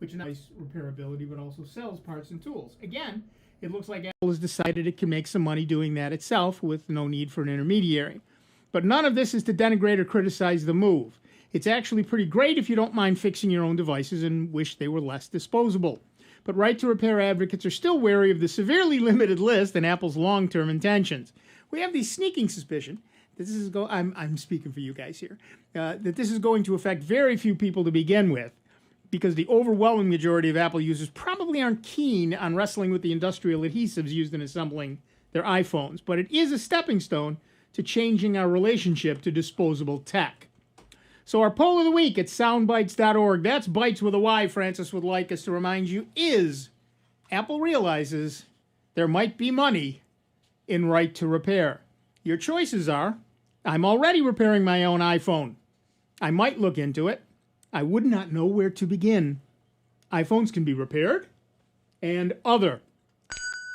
which is nice repairability, but also sells parts and tools. Again, it looks like Apple has decided it can make some money doing that itself with no need for an intermediary. But none of this is to denigrate or criticize the move. It's actually pretty great if you don't mind fixing your own devices and wish they were less disposable. But right-to-repair advocates are still wary of the severely limited list and Apple's long-term intentions. We have the sneaking suspicion that this is I'm speaking for you guys here, that this is going to affect very few people to begin with, because the overwhelming majority of Apple users probably aren't keen on wrestling with the industrial adhesives used in assembling their iPhones. But it is a stepping stone to changing our relationship to disposable tech. So our poll of the week at soundbytes.org, that's Bytes with a Y, Francis would like us to remind you, is Apple realizes there might be money in right to repair. Your choices are, I'm already repairing my own iPhone. I might look into it. I would not know where to begin. iPhones can be repaired. And other.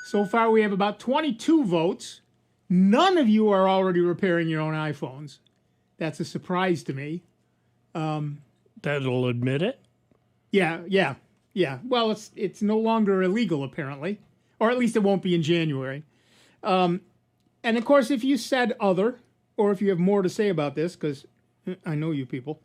So far we have about 22 votes. None of you are already repairing your own iPhones. That's a surprise to me. That'll admit it? Yeah. Well, it's no longer illegal, apparently. Or at least it won't be in January. And, of course, if you said other, or if you have more to say about this, because I know you people,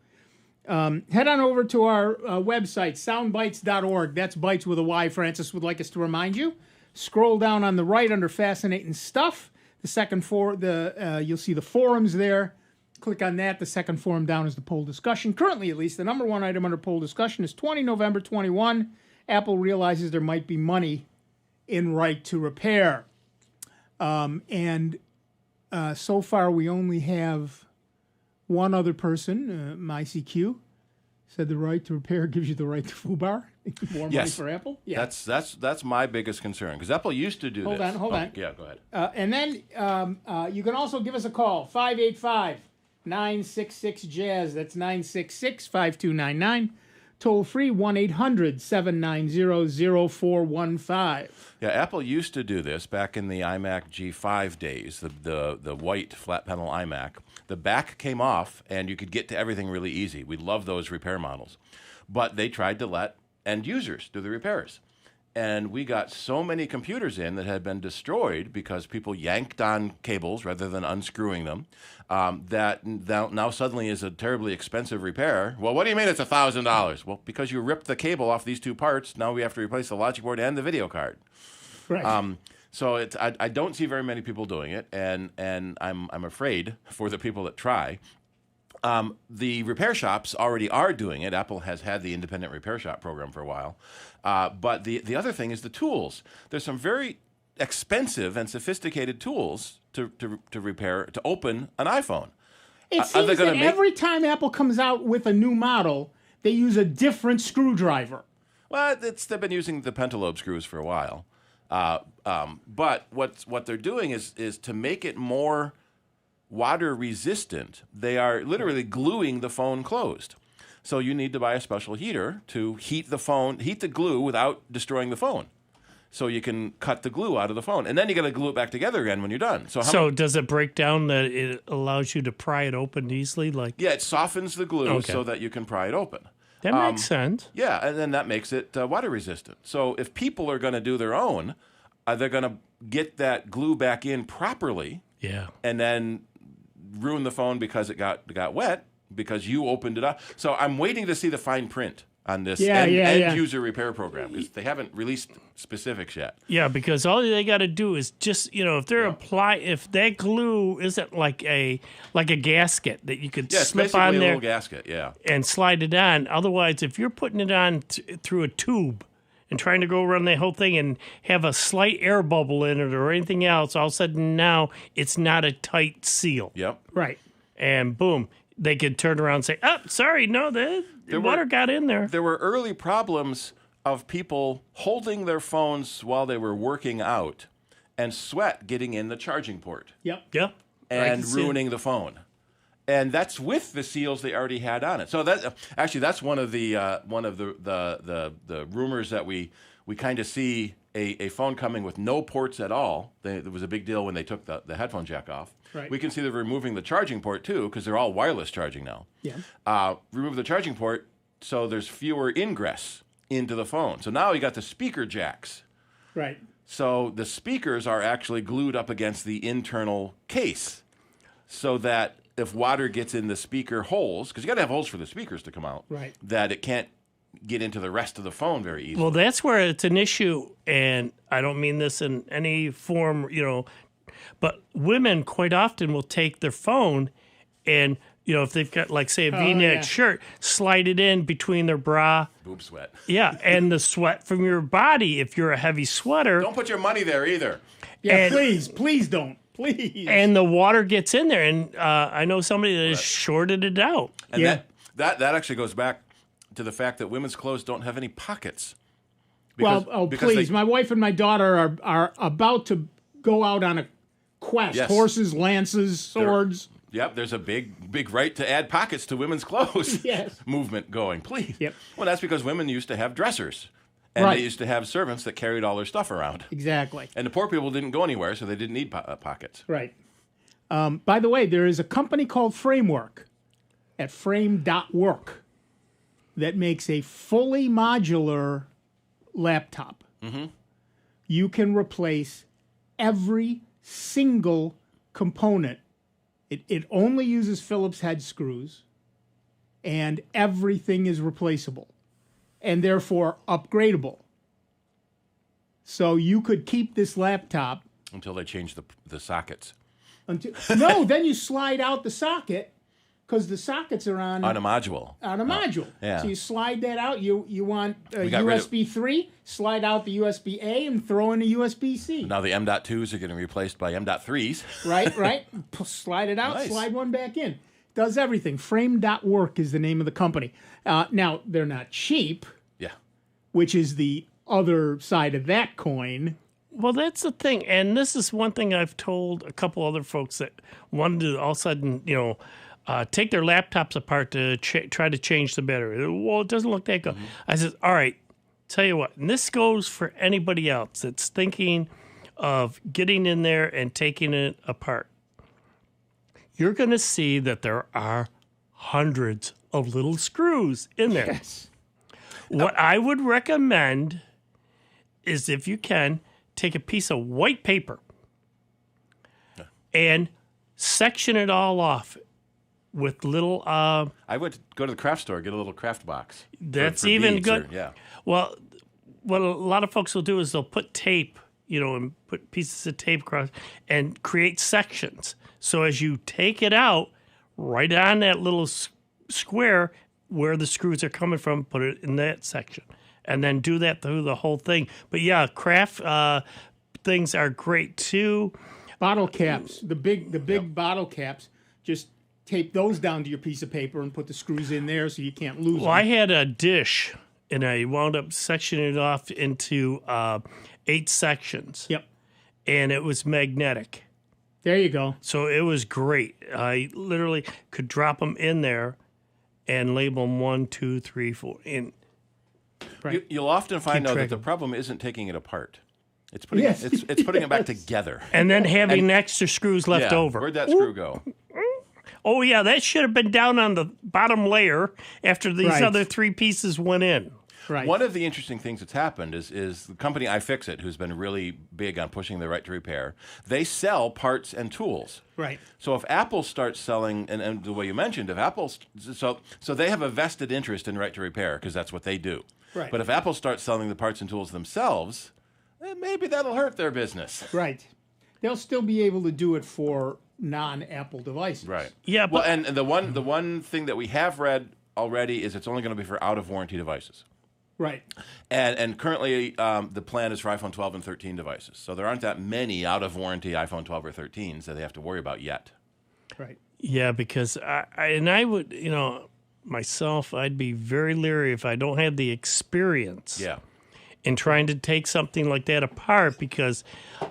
head on over to our website, soundbytes.org. That's Bytes with a Y, Francis would like us to remind you. Scroll down on the right under Fascinating Stuff. The second you'll see the forums there. Click on that. The second forum down is the poll discussion. Currently, at least, the number one item under poll discussion is 20 November 21. Apple realizes there might be money in right to repair. And so far, we only have one other person, MyCQ, said the right to repair gives you the right to FUBAR. More money for Apple? Yeah. That's my biggest concern, because Apple used to do this. Hold on. Yeah, go ahead. And then you can also give us a call, 585-966-JAZZ. That's 966-5299. Toll free, 1-800-790-0415. Yeah, Apple used to do this back in the iMac G5 days, the white flat panel iMac. The back came off, and you could get to everything really easy. We love those repair models. But they tried to let end users do the repairs. And we got so many computers in that had been destroyed because people yanked on cables rather than unscrewing them, that now suddenly is a terribly expensive repair. Well, what do you mean it's $1,000? Well, because you ripped the cable off these two parts, now we have to replace the logic board and the video card. Right. So I don't see very many people doing it, and I'm afraid for the people that try. The repair shops already are doing it. Apple has had the independent repair shop program for a while. But the other thing is the tools. There's some very expensive and sophisticated tools to repair, to open an iPhone. It seems that every time Apple comes out with a new model, they use a different screwdriver. Well, they've been using the pentalobe screws for a while. But what they're doing is to make it more water resistant. They are literally gluing the phone closed. So you need to buy a special heater to heat the glue without destroying the phone. So you can cut the glue out of the phone. And then you got to glue it back together again when you're done. So does it break down that it allows you to pry it open easily? Yeah, it softens the glue so that you can pry it open. That makes sense. Yeah, and then that makes it water resistant. So if people are going to do their own, they're going to get that glue back in properly. Yeah. And then ruin the phone because it got wet because you opened it up. So I'm waiting to see the fine print on this end user repair program, because they haven't released specifics yet. Yeah, because all they got to do is just, if they're if that glue isn't like a gasket that you could slip on there, a little gasket, and slide it on. Otherwise, if you're putting it on through a tube and trying to go around the whole thing and have a slight air bubble in it or anything else, all of a sudden now it's not a tight seal. Yep. Right. And boom, they could turn around and say, "Oh, sorry, no, the water got in there." There were early problems of people holding their phones while they were working out and sweat getting in the charging port. Yep. And ruining the phone. And that's with the seals they already had on it. So that's one of the rumors that we kind of see a phone coming with no ports at all. There was a big deal when they took the headphone jack off. Right. We can see they're removing the charging port too, because they're all wireless charging now. Yeah. Remove the charging port so there's fewer ingress into the phone. So now you got the speaker jacks. Right. So the speakers are actually glued up against the internal case so that if water gets in the speaker holes, because you got to have holes for the speakers to come out, Right. that it can't get into the rest of the phone very easily. Well, that's where it's an issue, and I don't mean this in any form, but women quite often will take their phone and, if they've got, like, say, a V-neck yeah. shirt, slide it in between their bra. Boob sweat. Yeah, and the sweat from your body, if you're a heavy sweater. Don't put your money there either. Yeah, And- please don't. Please. And the water gets in there, and I know somebody that has shorted it out. And Yeah. that actually goes back to the fact that women's clothes don't have any pockets. Because Because my wife and my daughter are about to go out on a quest. Yes. Horses, lances, swords. Yep, there's a big right to add pockets to women's clothes Yes. movement going, please. Yep. Well, that's because women used to have dressers. And Right. they used to have servants that carried all their stuff around. Exactly. And the poor people didn't go anywhere, so they didn't need pockets. Right. By the way, there is a company called Framework at frame.work that makes a fully modular laptop. Mm-hmm. You can replace every single component. It only uses Phillips head screws, and everything is replaceable and therefore upgradable. So you could keep this laptop Until they changed the sockets. no, then you slide out the socket because the sockets are on On a module. module. yeah. So you slide that out. You want a got rid of- USB 3, slide out the USB A and throw in a USB C. Now the M.2s are getting replaced by M.3s. Right. Slide it out, Nice. slide one back in. Does everything. Frame.work is the name of the company. Now, they're not cheap, Yeah. which is the other side of that coin. Well, that's the thing, and this is one thing I've told a couple other folks that wanted to all of a sudden, take their laptops apart to try to change the battery. Well, it doesn't look that good. Mm-hmm. I said, all right, tell you what, and this goes for anybody else that's thinking of getting in there and taking it apart. You're going to see that there are hundreds of little screws in there. Yes. What I would recommend is, if you can, take a piece of white paper and section it all off with little. I would go to the craft store, get a little craft box. That's for even beads good. yeah. Well, what a lot of folks will do is they'll put tape, and put pieces of tape across and create sections. So as you take it out, right on that little square where the screws are coming from, put it in that section. And then do that through the whole thing. But yeah, craft things are great too. Bottle caps, the big bottle caps, just tape those down to your piece of paper and put the screws in there so you can't lose Well, them. I had a dish, and I wound up sectioning it off into 8 sections. Yep. And it was magnetic. There you go. So it was great. I literally could drop them in there and label them 1, 2, 3, 4. And Right. You'll often find out track that the of- problem isn't taking it apart. It's putting Yes. it's putting it back Yes. together. and then having extra screws left Yeah. over. Where'd that screw go? Oh, yeah, that should have been down on the bottom layer after these Right. other 3 pieces went in. Right. One of the interesting things that's happened is the company iFixit, who's been really big on pushing the right to repair, they sell parts and tools. Right. So if Apple starts selling, and the way you mentioned, if Apple, so they have a vested interest in right to repair because that's what they do. Right. But if Apple starts selling the parts and tools themselves, maybe that'll hurt their business. Right. They'll still be able to do it for non-Apple devices. Right. Yeah, Well, but and the one thing that we have read already is it's only going to be for out of warranty devices. Right. And currently, the plan is for iPhone 12 and 13 devices. So there aren't that many out of warranty iPhone 12 or 13s that they have to worry about yet. Right. yeah, because I would, myself, I'd be very leery if I don't have the experience. Yeah. In trying to take something like that apart, because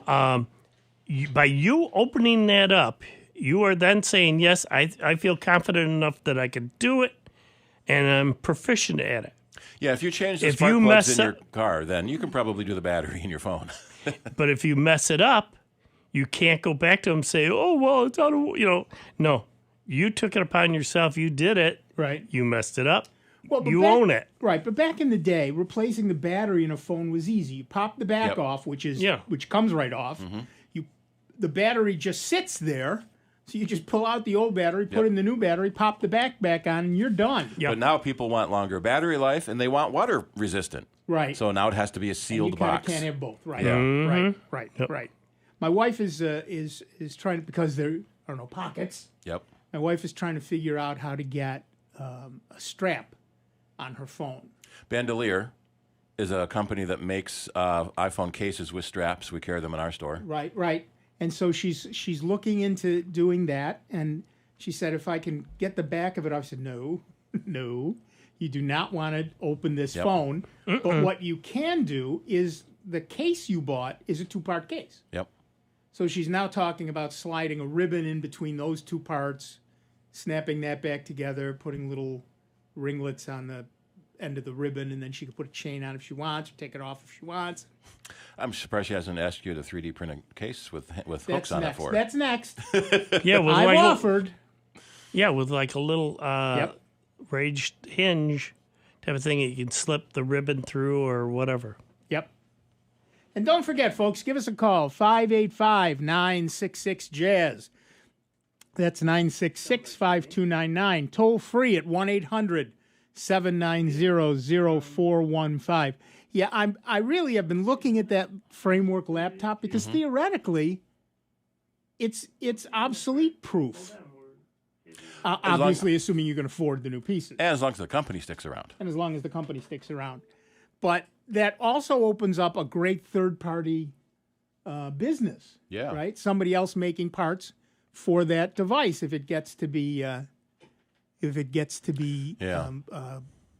by you opening that up, you are then saying, yes, I feel confident enough that I can do it, and I'm proficient at it. Yeah, if you change the If spark you plugs mess in your up- car, then you can probably do the battery in your phone. But if you mess it up, you can't go back to them and say, oh, well, it's out of, no. You took it upon yourself. You did it. Right. You messed it up. Well, you own it. Right, but back in the day, replacing the battery in a phone was easy. You pop the back Yep. off, which comes right off. The battery just sits there, so you just pull out the old battery, put in the new battery, pop the back on, and you're done. But now people want longer battery life, and they want water resistant. Right. So now it has to be a sealed you kinda box. can't have both. Right. Yeah. Right. My wife is trying to, because they're, I don't know, pockets. Yep. My wife is trying to figure out how to get a strap on her phone. Bandolier is a company that makes iPhone cases with straps. We carry them in our store. Right. And so she's looking into doing that, and she said, if I can get the back of it, I said, no, you do not want to open this phone. But what you can do is the case you bought is a 2-part case. Yep. So she's now talking about sliding a ribbon in between those 2 parts, snapping that back together, putting little ringlets on the end of the ribbon, and then she could put a chain on if she wants, or take it off if she wants. I'm surprised she hasn't asked you to 3D print a case with hooks on it for her. That's next. Yeah, with I've like offered. with like a little raised hinge type of thing that you can slip the ribbon through or whatever. Yep. And don't forget, folks, give us a call, 585-966-JAZZ. That's 966-5299. Toll free at 1-800-790-0415. Yeah, I really have been looking at that framework laptop because theoretically, it's obsolete proof. Obviously, assuming you can afford the new pieces. And as long as the company sticks around. And as long as the company sticks around. But that also opens up a great third-party business. Yeah. Right? Somebody else making parts for that device if it gets to be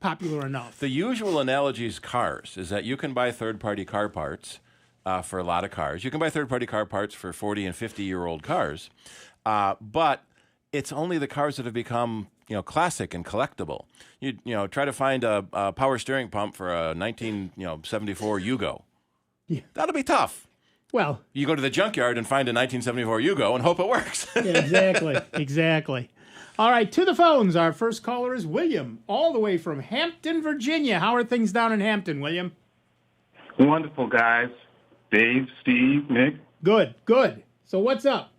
popular enough. The usual analogy is cars, is that you can buy third-party car parts for a lot of cars. You can buy third-party car parts for 40 and 50-year-old cars, but it's only the cars that have become classic and collectible. You try to find a power steering pump for a 1974 Yugo. Yeah. That'll be tough. Well, You go to the junkyard and find a 1974 Yugo and hope it works. yeah, exactly. All right, to the phones. Our first caller is William, all the way from Hampton, Virginia. How are things down in Hampton, William? Wonderful, guys. Dave, Steve, Nick. Good. So what's up?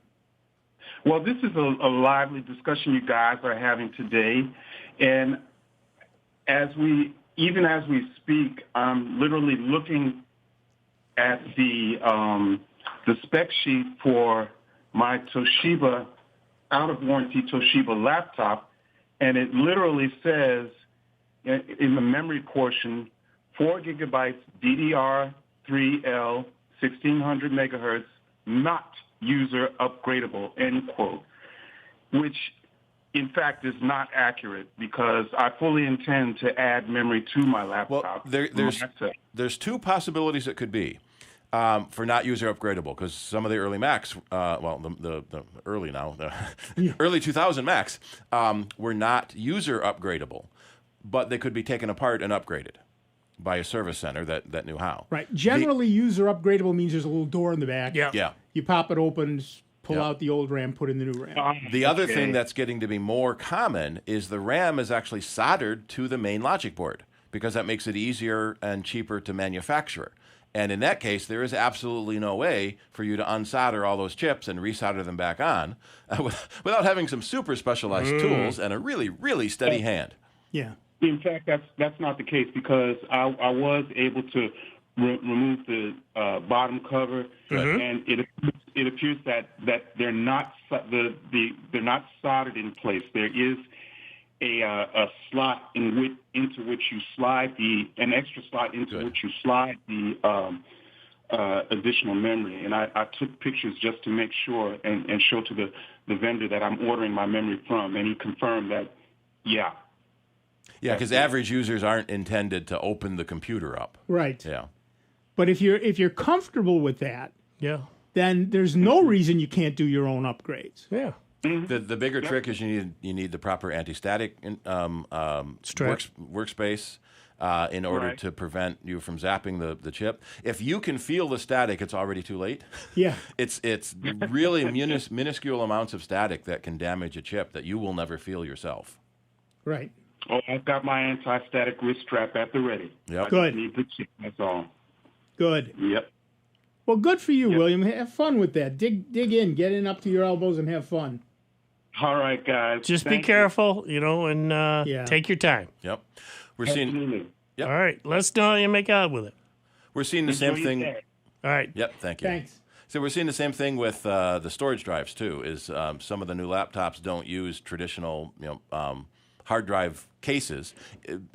Well, this is a lively discussion you guys are having today. And even as we speak, I'm literally looking at the spec sheet for my Toshiba, out-of-warranty Toshiba laptop, and it literally says in the memory portion, 4 gigabytes DDR3L, 1600 megahertz, not user upgradable, end quote, which in fact is not accurate because I fully intend to add memory to my laptop. Well, there's 2 possibilities it could be for not user upgradable, because some of the early Macs, the early now, the early 2000 Macs were not user upgradable, but they could be taken apart and upgraded by a service center that knew how. Right. Generally, user upgradable means there's a little door in the back. Yeah. You pop it open, pull out the old RAM, put in the new RAM. The other thing that's getting to be more common is the RAM is actually soldered to the main logic board, because that makes it easier and cheaper to manufacture. And in that case, there is absolutely no way for you to unsolder all those chips and resolder them back on without having some super specialized tools and a really, really steady hand. Yeah. In fact, that's not the case because I was able to remove the bottom cover, and it appears that they're not they're not soldered in place. There is a slot into which you slide an extra slot into which you slide the additional memory. And I took pictures just to make sure and show to the vendor that I'm ordering my memory from, and he confirmed that, yeah. Yeah, because average users aren't intended to open the computer up. Right. Yeah. But if you're comfortable with that, then there's no reason you can't do your own upgrades. Yeah. The bigger trick is you need the proper anti-static workspace in order to prevent you from zapping the chip. If you can feel the static, it's already too late. Yeah. It's really minuscule amounts of static that can damage a chip that you will never feel yourself. Right. Oh, I've got my anti-static wrist strap at the ready. Yep. I Good. just need the chip, that's all. Good. Yep. Well, good for you, Yep. William. Have fun with that. Dig in, get in up to your elbows, and have fun. All right, guys. Just be Thank you. careful, and Yeah. take your time. Yep. We're seeing Absolutely. Yep. All right, let's know how you make out with it. we're seeing the same Enjoy your thing. day. All right. Yep. Thank you. Thanks. So we're seeing the same thing with the storage drives too. Is some of the new laptops don't use traditional, hard drive cases,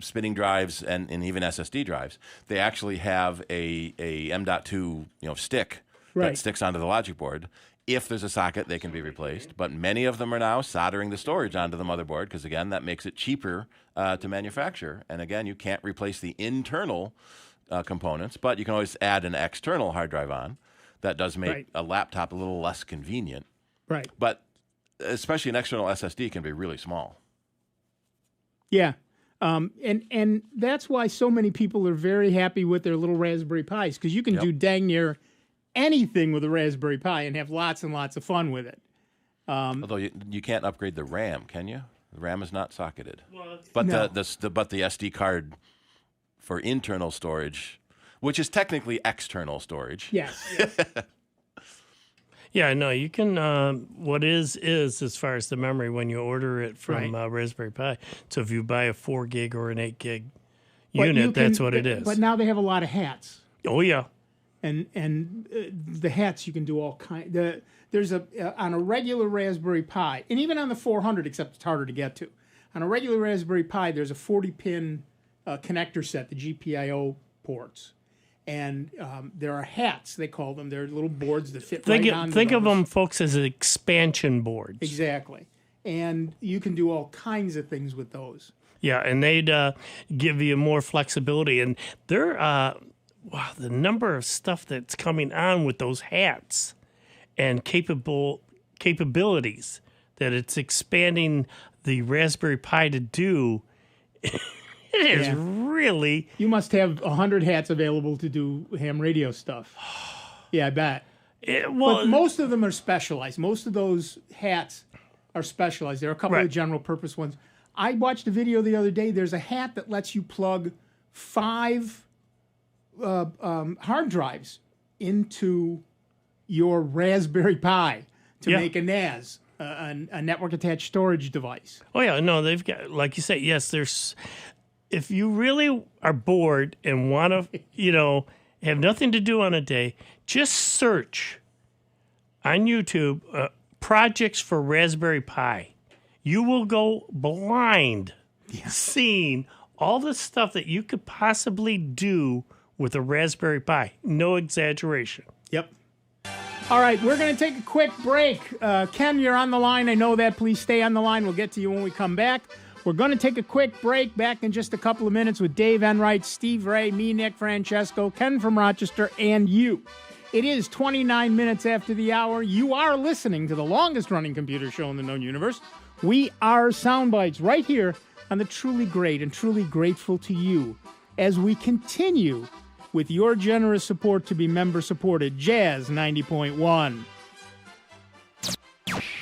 spinning drives, and even SSD drives. They actually have a M.2 stick Right. that sticks onto the logic board. If there's a socket, they can be replaced. But many of them are now soldering the storage onto the motherboard because, again, that makes it cheaper to manufacture. And, again, you can't replace the internal components, but you can always add an external hard drive on. That does make Right. a laptop a little less convenient. Right. But especially an external SSD can be really small. Yeah. And that's why so many people are very happy with their little Raspberry Pis, because you can Yep. do dang near anything with a Raspberry Pi and have lots and lots of fun with it. Although you can't upgrade the RAM, can you? The RAM is not socketed. But No. the SD card for internal storage, which is technically external storage. Yes. Yeah, no, you can. What is as far as the memory when you order it from Right. Raspberry Pi. So if you buy a 4 gig or an 8 gig But unit, you that's can- what it is. But now they have a lot of hats. Oh yeah, And the hats you can do all kind. There's on a regular Raspberry Pi, and even on the 400, except it's harder to get to. On a regular Raspberry Pi, there's a 40-pin connector set, the GPIO ports, and there are hats. They call them. They're little boards that fit right onto think of those. them, folks, as expansion boards. Exactly, and you can do all kinds of things with those. Yeah, and they'd give you more flexibility. And they're wow, the number of stuff that's coming on with those hats and capabilities that it's expanding the Raspberry Pi to do. It is Yeah. really You must have 100 hats available to do ham radio stuff. Yeah, I bet. well. But most of them are specialized. Most of those hats are specialized. There are a couple Right. of general purpose ones. I watched a video the other day. There's a hat that lets you plug 5 hard drives into your Raspberry Pi to Yeah. make a NAS, a network attached storage device. Oh yeah, no, they've got, like you say, yes. There's, if you really are bored and want to, have nothing to do on a day, just search on YouTube projects for Raspberry Pi. You will go blind seeing all the stuff that you could possibly do with a Raspberry Pi. No exaggeration. Yep. All right, we're going to take a quick break. Ken, you're on the line. I know that. Please stay on the line. We'll get to you when we come back. We're going to take a quick break. Back in just a couple of minutes with Dave Enright, Steve Ray, me, Nick Francesco, Ken from Rochester, and you. It is 29 minutes after the hour. You are listening to the longest-running computer show in the known universe. We are Soundbites right here on the Truly Great and Truly Grateful to you as we continue with your generous support to be member-supported Jazz 90.1.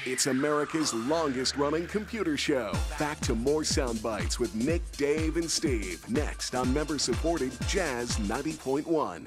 It's America's longest-running computer show. Back to more Soundbites with Nick, Dave, and Steve. Next on member-supported Jazz 90.1.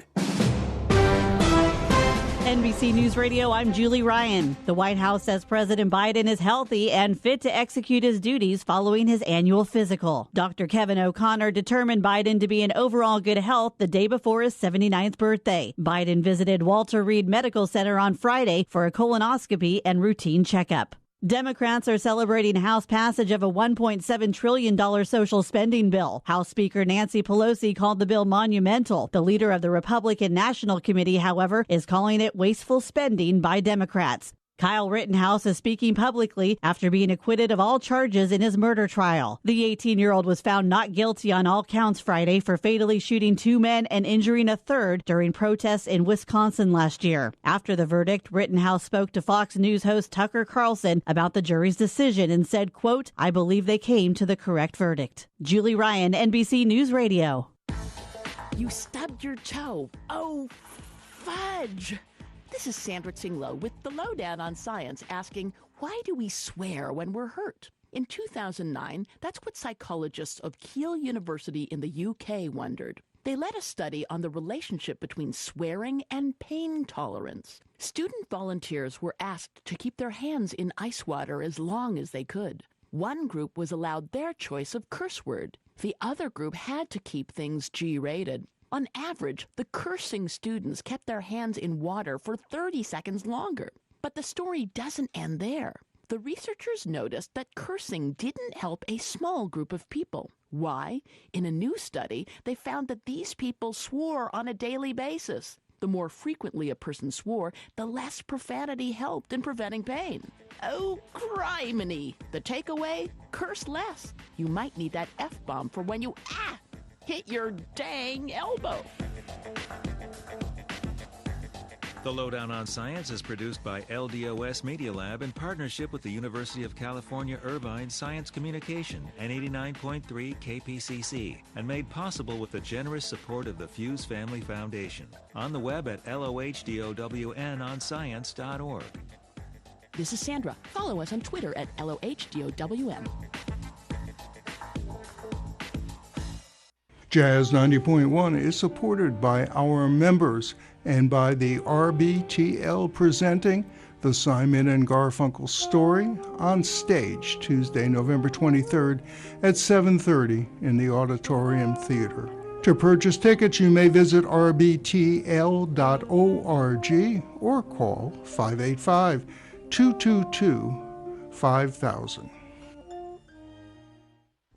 NBC News Radio, I'm Julie Ryan. The White House says President Biden is healthy and fit to execute his duties following his annual physical. Dr. Kevin O'Connor determined Biden to be in overall good health the day before his 79th birthday. Biden visited Walter Reed Medical Center on Friday for a colonoscopy and routine checkup. Democrats are celebrating House passage of a $1.7 trillion social spending bill. House Speaker Nancy Pelosi called the bill monumental. The leader of the Republican National Committee, however, is calling it wasteful spending by Democrats. Kyle Rittenhouse is speaking publicly after being acquitted of all charges in his murder trial. The 18-year-old was found not guilty on all counts Friday for fatally shooting 2 men and injuring a third during protests in Wisconsin last year. After the verdict, Rittenhouse spoke to Fox News host Tucker Carlson about the jury's decision and said, quote, "I believe they came to the correct verdict." Julie Ryan, NBC News Radio. You stubbed your toe. Oh, fudge. This is Sandra Tinglow with the Lowdown on Science asking, why do we swear when we're hurt? In 2009, that's what psychologists of Keele University in the UK wondered. They led a study on the relationship between swearing and pain tolerance. Student volunteers were asked to keep their hands in ice water as long as they could. One group was allowed their choice of curse word. The other group had to keep things G-rated. On average, the cursing students kept their hands in water for 30 seconds longer. But the story doesn't end there. The researchers noticed that cursing didn't help a small group of people. Why? In a new study, they found that these people swore on a daily basis. The more frequently a person swore, the less profanity helped in preventing pain. Oh, criminy! The takeaway? Curse less. You might need that F-bomb for when you, hit your dang elbow. The Lowdown on Science is produced by LDOS Media Lab in partnership with the University of California Irvine Science Communication and 89.3 KPCC, and made possible with the generous support of the Fuse Family Foundation. On the web at LOHDOWNonscience.org. This is Sandra. Follow us on Twitter at LOHDOWN. Jazz 90.1 is supported by our members and by the RBTL presenting the Simon and Garfunkel Story on stage Tuesday, November 23rd at 7:30 in the Auditorium Theater. To purchase tickets, you may visit rbtl.org or call 585-222-5000.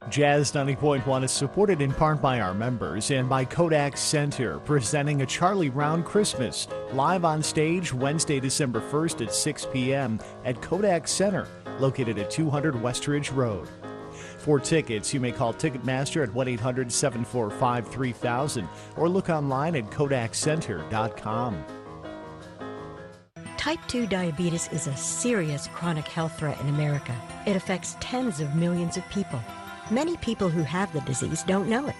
Jazz 90.1 is supported in part by our members and by Kodak Center, presenting A Charlie Brown Christmas, live on stage Wednesday, December 1st at 6 p.m. at Kodak Center, located at 200 Westridge Road. For tickets, you may call Ticketmaster at 1-800-745-3000 or look online at kodakcenter.com. Type 2 diabetes is a serious chronic health threat in America. It affects tens of millions of people. Many people who have the disease don't know it.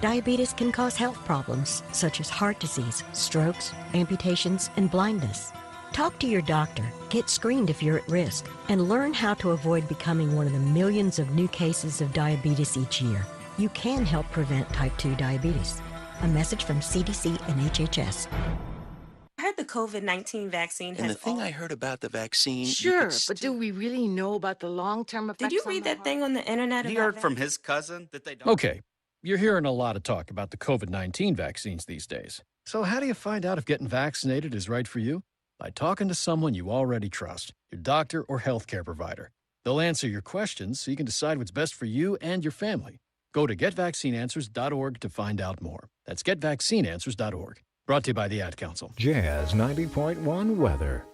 Diabetes can cause health problems such as heart disease, strokes, amputations, and blindness. Talk to your doctor, get screened if you're at risk, and learn how to avoid becoming one of the millions of new cases of diabetes each year. You can help prevent type 2 diabetes. A message from CDC and HHS. I heard the COVID-19 vaccine has... And the thing I heard about the vaccine... Sure, but do we really know about the long-term effects? Did you read that thing on the internet? He heard from his cousin that they don't... Okay, you're hearing a lot of talk about the COVID-19 vaccines these days. So how do you find out if getting vaccinated is right for you? By talking to someone you already trust, your doctor or healthcare provider. They'll answer your questions so you can decide what's best for you and your family. Go to getvaccineanswers.org to find out more. That's getvaccineanswers.org. Brought to you by the Ad Council. Jazz 90.1 weather.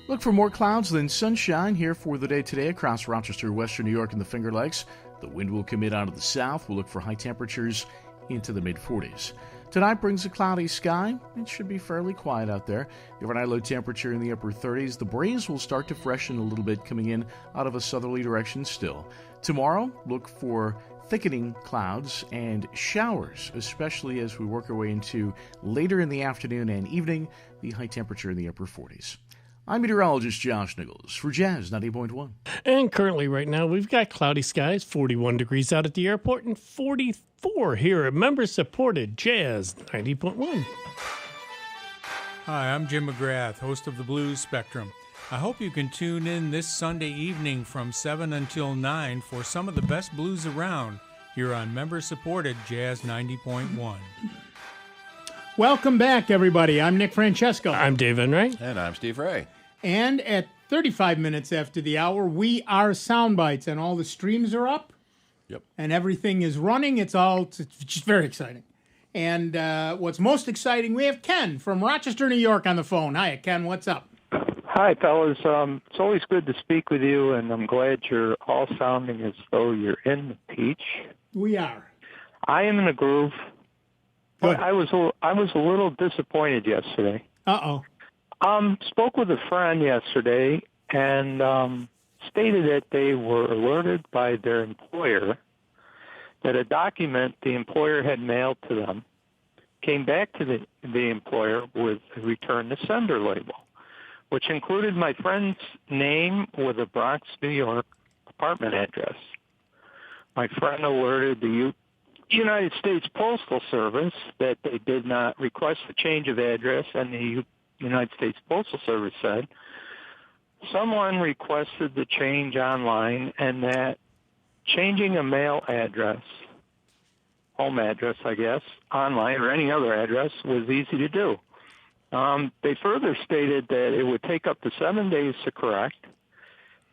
Look for more clouds than sunshine here for the day today across Rochester, Western New York, and the Finger Lakes. The wind will come in out of the south. We'll look for high temperatures into the mid-40s. Tonight brings a cloudy sky. It should be fairly quiet out there. The overnight low temperature in the upper 30s. The breeze will start to freshen a little bit coming in out of a southerly direction still. Tomorrow, look for thickening clouds and showers, especially as we work our way into later in the afternoon and evening, the high temperature in the upper 40s. I'm meteorologist Josh Nichols for Jazz 90.1. And currently right now we've got cloudy skies, 41 degrees out at the airport and 44 here at member-supported Jazz 90.1. Hi, I'm Jim McGrath, host of the Blues Spectrum. I hope you can tune in this Sunday evening from 7 until 9 for some of the best blues around here on member-supported Jazz 90.1. Welcome back, everybody. I'm Nick Francesco. I'm Dave Enright. And I'm Steve Ray. And at 35 minutes after the hour, we are Soundbites, and all the streams are up. Yep. And everything is running. It's just very exciting. And what's most exciting, we have Ken from Rochester, New York on the phone. Hi, Ken. What's up? Hi, fellas. It's always good to speak with you, and I'm glad you're all sounding as though you're in the peach. We are. I am in a groove. Good. I was a little disappointed yesterday. Uh-oh. Spoke with a friend yesterday and stated that they were alerted by their employer that a document the employer had mailed to them came back to the employer with a return to sender label, which included my friend's name with a Bronx, New York apartment address. My friend alerted the United States Postal Service that they did not request a change of address, and the United States Postal Service said someone requested the change online and that changing a mail address, home address, I guess, online or any other address was easy to do. They further stated that it would take up to 7 days to correct,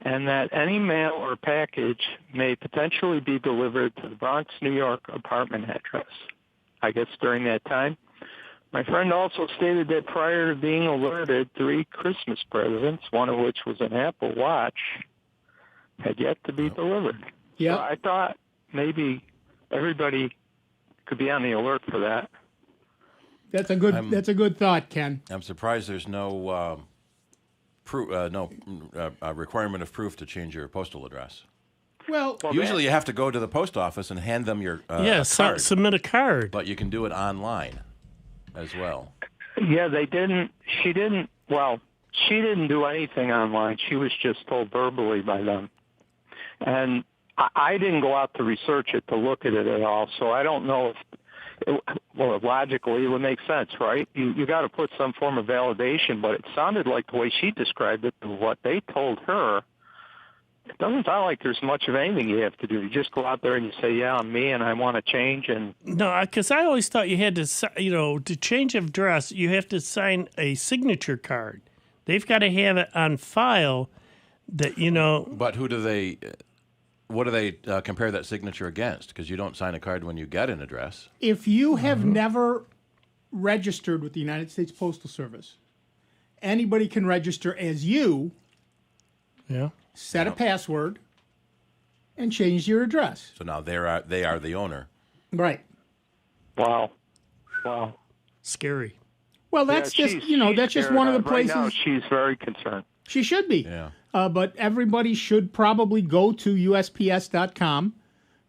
and that any mail or package may potentially be delivered to the Bronx, New York apartment address, I guess, during that time. My friend also stated that prior to being alerted, 3 Christmas presents, one of which was an Apple Watch, had yet to be delivered. Yeah. So I thought maybe everybody could be on the alert for that. That's a good thought, Ken. I'm surprised there's no requirement of proof to change your postal address. Well, usually you have to go to the post office and hand them your a card. Submit a card. But you can do it online as well. Yeah, they didn't. She didn't do anything online. She was just told verbally by them. And I didn't go out to research it, to look at it at all, so I don't know if, logically it would make sense, right? You got to put some form of validation, but it sounded like the way she described it, what they told her, it doesn't sound like there's much of anything you have to do. You just go out there and you say, yeah, I'm me and I want to change. And no, because I always thought you had to, to change of address, you have to sign a signature card. They've got to have it on file that, But what do they compare that signature against? Because you don't sign a card when you get an address. If you have never registered with the United States Postal Service, anybody can register as you. Yeah. Set a password and change your address. So now they are the owner. Right. Wow. Scary. Well, that's just one of the places. Right now, she's very concerned. She should be. Yeah. But everybody should probably go to USPS.com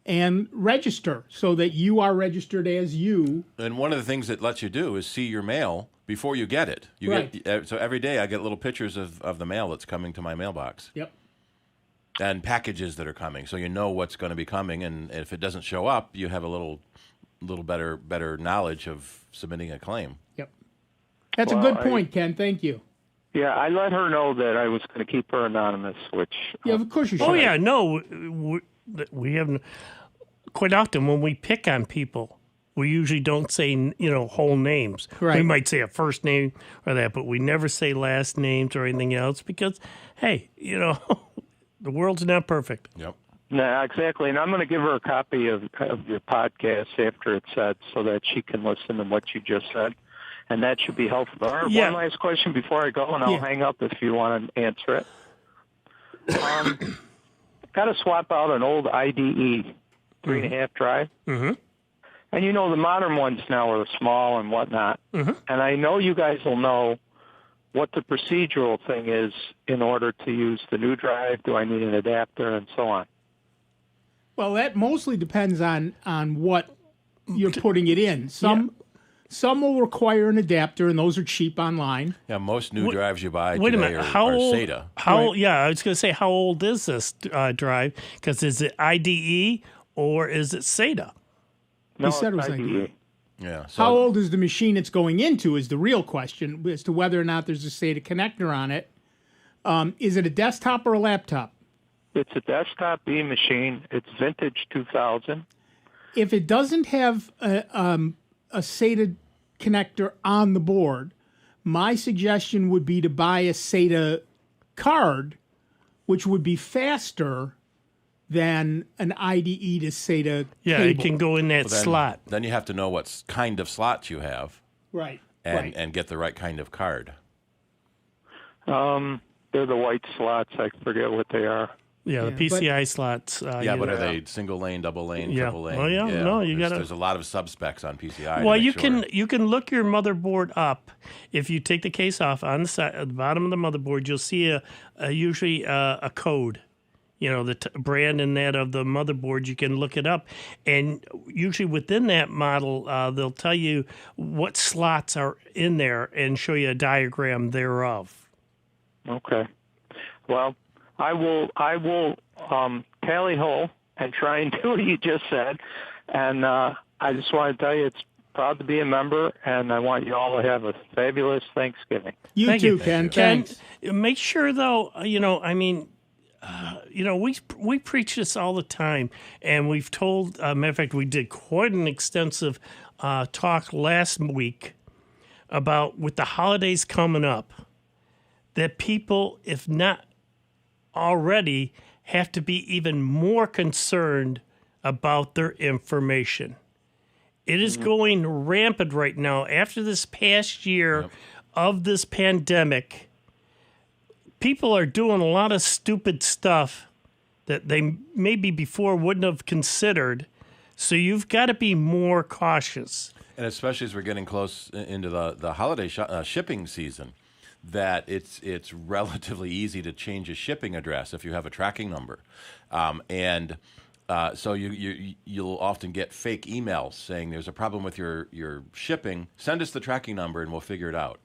and register so that you are registered as you. And one of the things it lets you do is see your mail before you get it. So every day I get little pictures of the mail that's coming to my mailbox. Yep. And packages that are coming, so you know what's going to be coming. And if it doesn't show up, you have a little better knowledge of submitting a claim. Yep. That's a good point, Ken. Thank you. Yeah, I let her know that I was going to keep her anonymous, which... Yeah, of course you should. Oh, yeah, no. We have... Quite often when we pick on people, we usually don't say, whole names. Right. We might say a first name or that, but we never say last names or anything else because, hey, the world's not perfect. Yep. No, exactly. And I'm going to give her a copy of your podcast after it's said so that she can listen to what you just said. And that should be helpful. All right, Yeah. one last question before I go, and I'll hang up if you want to answer it. Got to swap out an old IDE 3.5 drive. Mm-hmm. And the modern ones now are small and whatnot. Mm-hmm. And I know you guys will know what the procedural thing is in order to use the new drive. Do I need an adapter and so on? Well, that mostly depends on what you're putting it in. Some will require an adapter, and those are cheap online. Yeah, most new drives you buy Wait a today minute. are How old? SATA. Yeah, I was going to say, how old is this drive? Because is it IDE or is it SATA? No, He said it was it's IDE. Yeah. How old is the machine it's going into is the real question as to whether or not there's a SATA connector on it. Is it a desktop or a laptop? It's a desktop B machine. It's vintage 2000. If it doesn't have a SATA connector on the board, my suggestion would be to buy a SATA card, which would be faster than an IDE to SATA Yeah, cable. it can go in that slot. Then you have to know what kind of slot you have. Right. And get the right kind of card. They're the white slots. I forget what they are. Yeah, the PCI slots. But are they single lane, double lane, Yeah. triple lane? Oh, yeah. No, you gotta- There's a lot of sub-specs on PCI. Well, to you make sure. you can look your motherboard up. If you take the case off on the side, at the bottom of the motherboard, you'll see usually a code. The brand and that of the motherboard. You can look it up, and usually within that model, they'll tell you what slots are in there and show you a diagram thereof. Okay. Well, I will tally ho and try and do what you just said. And I just want to tell you, it's proud to be a member, and I want you all to have a fabulous Thanksgiving. You too, Ken. Thanks. Make sure, though, we preach this all the time, and we've told, matter of fact, we did quite an extensive talk last week about with the holidays coming up, that people, if not already, have to be even more concerned about their information. It is going rampant right now. After this past year of this pandemic, people are doing a lot of stupid stuff that they maybe before wouldn't have considered. So you've got to be more cautious. And especially as we're getting close into the holiday shipping season, that it's relatively easy to change a shipping address if you have a tracking number. So you'll often get fake emails saying there's a problem with your shipping. Send us the tracking number and we'll figure it out.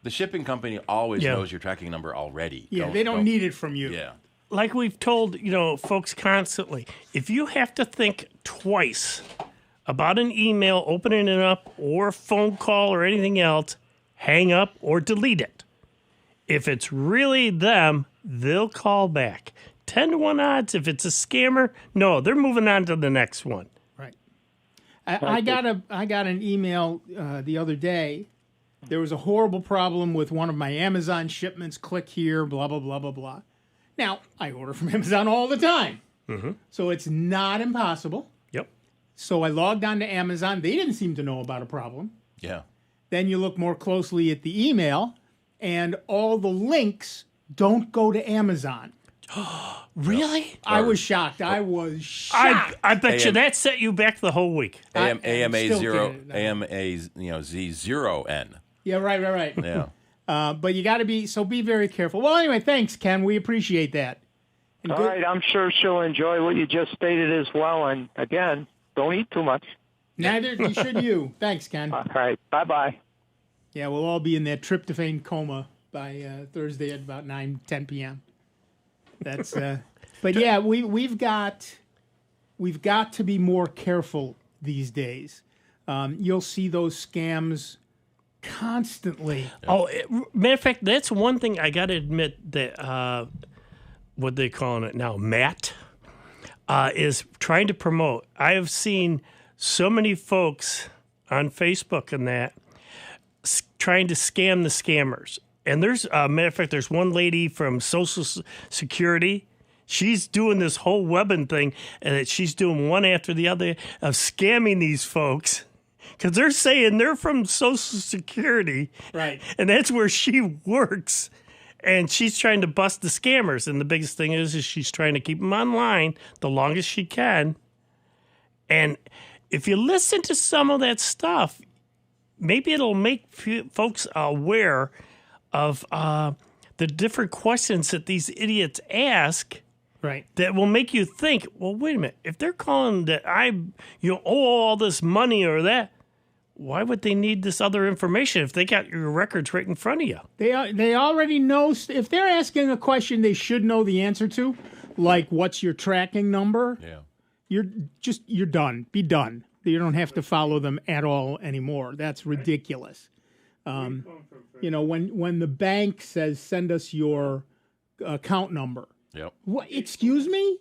The shipping company always knows your tracking number already. Yeah, they don't need it from you. Yeah. Like we've told, folks constantly, if you have to think twice about an email, opening it up, or a phone call or anything else, hang up or delete it. If it's really them, they'll call back. 10 to 1 odds. If it's a scammer, no, they're moving on to the next one. Right. I got an email the other day. There was a horrible problem with one of my Amazon shipments. Click here, blah, blah, blah, blah, blah. Now, I order from Amazon all the time. Mm-hmm. So it's not impossible. Yep. So I logged on to Amazon. They didn't seem to know about a problem. Yeah. Then you look more closely at the email, and all the links don't go to Amazon. Really? I was shocked. I was shocked. I bet you that set you back the whole week. Z0N. Yeah, right. Yeah. But you got to be very careful. Well, anyway, thanks, Ken. We appreciate that. And All right, I'm sure she'll enjoy what you just stated as well. And again, don't eat too much. Neither should you. Thanks, Ken. All right, bye-bye. Yeah, we'll all be in that tryptophan coma by Thursday at about 9-10 p.m. That's but yeah, we've got to be more careful these days. You'll see those scams constantly. Oh, matter of fact, that's one thing I got to admit that what they calling it now, Matt, is trying to promote. I have seen so many folks on Facebook and that trying to scam the scammers. And there's, matter of fact, there's one lady from Social Security. She's doing this whole webbing thing, and she's doing one after the other of scamming these folks because they're saying they're from Social Security, right? And that's where she works, and she's trying to bust the scammers. And the biggest thing is she's trying to keep them online the longest she can. And if you listen to some of that stuff, maybe it'll make folks aware of the different questions that these idiots ask, right? That will make you think, well, wait a minute. If they're calling that you owe all this money or that, why would they need this other information if they got your records right in front of you? They already know. If they're asking a question they should know the answer to, like what's your tracking number? Yeah. You're done. Be done. You don't have to follow them at all anymore. That's ridiculous. When the bank says send us your account number. Yep. What? Excuse me?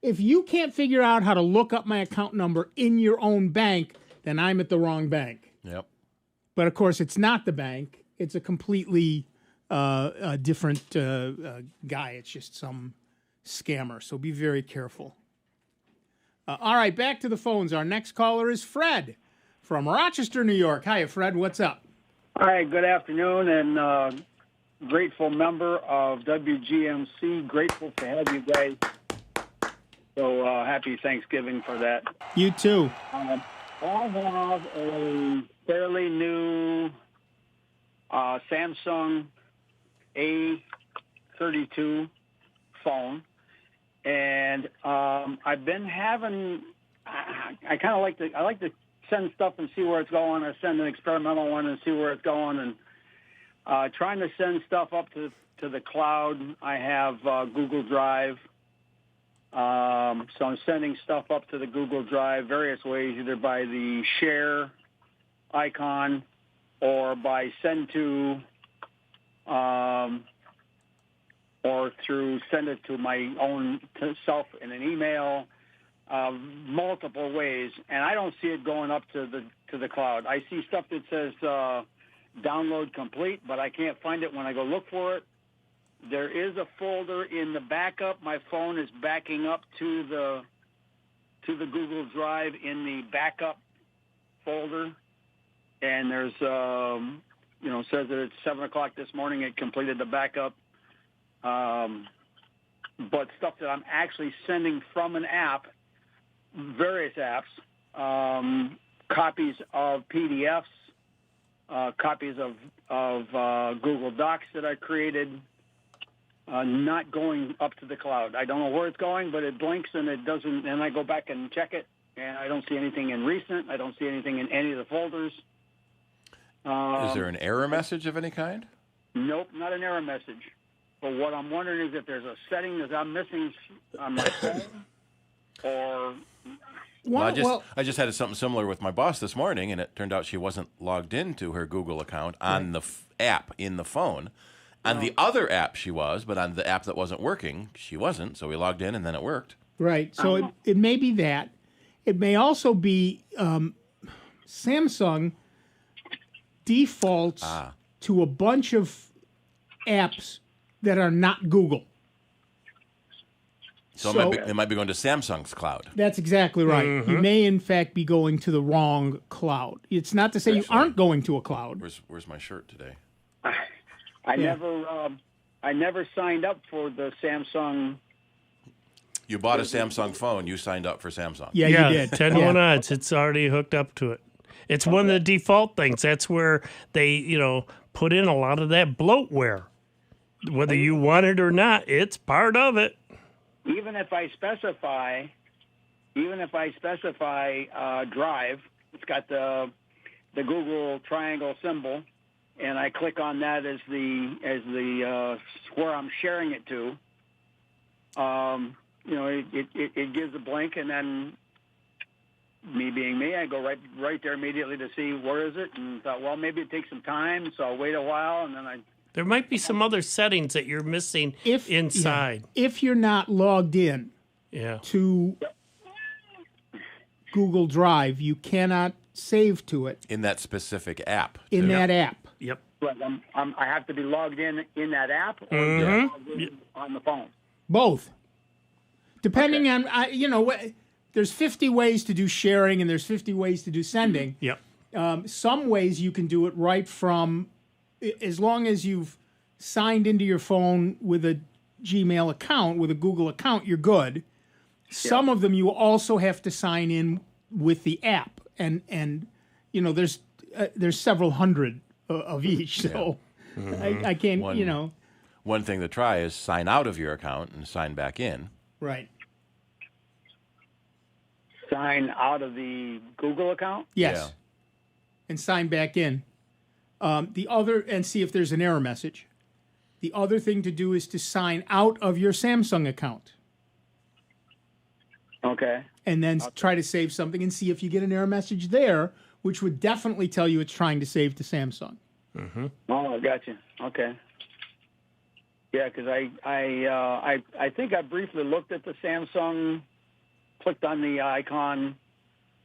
If you can't figure out how to look up my account number in your own bank, then I'm at the wrong bank. Yep. But of course, it's not the bank. It's a completely different guy. It's just some scammer. So be very careful. All right, back to the phones. Our next caller is Fred from Rochester, New York. Hi, Fred. What's up? Hi, good afternoon, and grateful member of WGMC. Grateful to have you guys. So happy Thanksgiving for that. You too. I have a fairly new Samsung A32 phone, and I've been having. I kind of like to send stuff and see where it's going, or send an experimental one and see where it's going. And trying to send stuff up to the cloud. I have Google Drive. So I'm sending stuff up to the Google Drive various ways, either by the share icon or by send to, or through send it to my own self in an email, multiple ways. And I don't see it going up to the cloud. I see stuff that says download complete, but I can't find it when I go look for it. There is a folder in the backup. My phone is backing up to the Google Drive in the backup folder, and there's says that it's 7:00 this morning. It completed the backup, but stuff that I'm actually sending from an app, various apps, copies of PDFs, copies of Google Docs that I created. Not going up to the cloud. I don't know where it's going, but it blinks and it doesn't. And I go back and check it, and I don't see anything in recent. I don't see anything in any of the folders. Is there an error message of any kind? Nope, not an error message. But what I'm wondering is if there's a setting that I'm missing on my phone, or. Well, I just had something similar with my boss this morning, and it turned out she wasn't logged into her Google account on the app in the phone. On the other app she was, but on the app that wasn't working, she wasn't. So we logged in, and then it worked. Right. So it may be that. It may also be Samsung defaults to a bunch of apps that are not Google. So it might be going to Samsung's cloud. That's exactly right. Mm-hmm. You may, in fact, be going to the wrong cloud. It's not to say you aren't going to a cloud. Where's my shirt today? I never signed up for the Samsung. You bought a Samsung phone. You signed up for Samsung. Yeah, you did. 10-1 odds. It's already hooked up to it. It's one of the default things. That's where they, put in a lot of that bloatware. Whether you want it or not, it's part of it. Even if I specify Drive, it's got the Google triangle symbol, and I click on that as the where I'm sharing it to. It gives a blink, and then me being me, I go right there immediately to see where is it, and thought, well, maybe it takes some time, so I'll wait a while, and then There might be some other settings that you're missing inside. Yeah. If you're not logged in to Google Drive, you cannot save to it. In that specific app. In that app. Yep. But I have to be logged in that app or on the phone? Both. Depending on, there's 50 ways to do sharing and there's 50 ways to do sending. Yep. Some ways you can do it right from, as long as you've signed into your phone with a Gmail account, with a Google account, you're good. Some of them you also have to sign in with the app. And there's several hundred of each, so I can't, One thing to try is sign out of your account and sign back in. Right. Sign out of the Google account? Yes. Yeah. And sign back in. And see if there's an error message. The other thing to do is to sign out of your Samsung account. Okay. And then try to save something and see if you get an error message there, which would definitely tell you it's trying to save to Samsung. Mm-hmm. Oh, I got you. Okay. Yeah, because I think I briefly looked at the Samsung, clicked on the icon,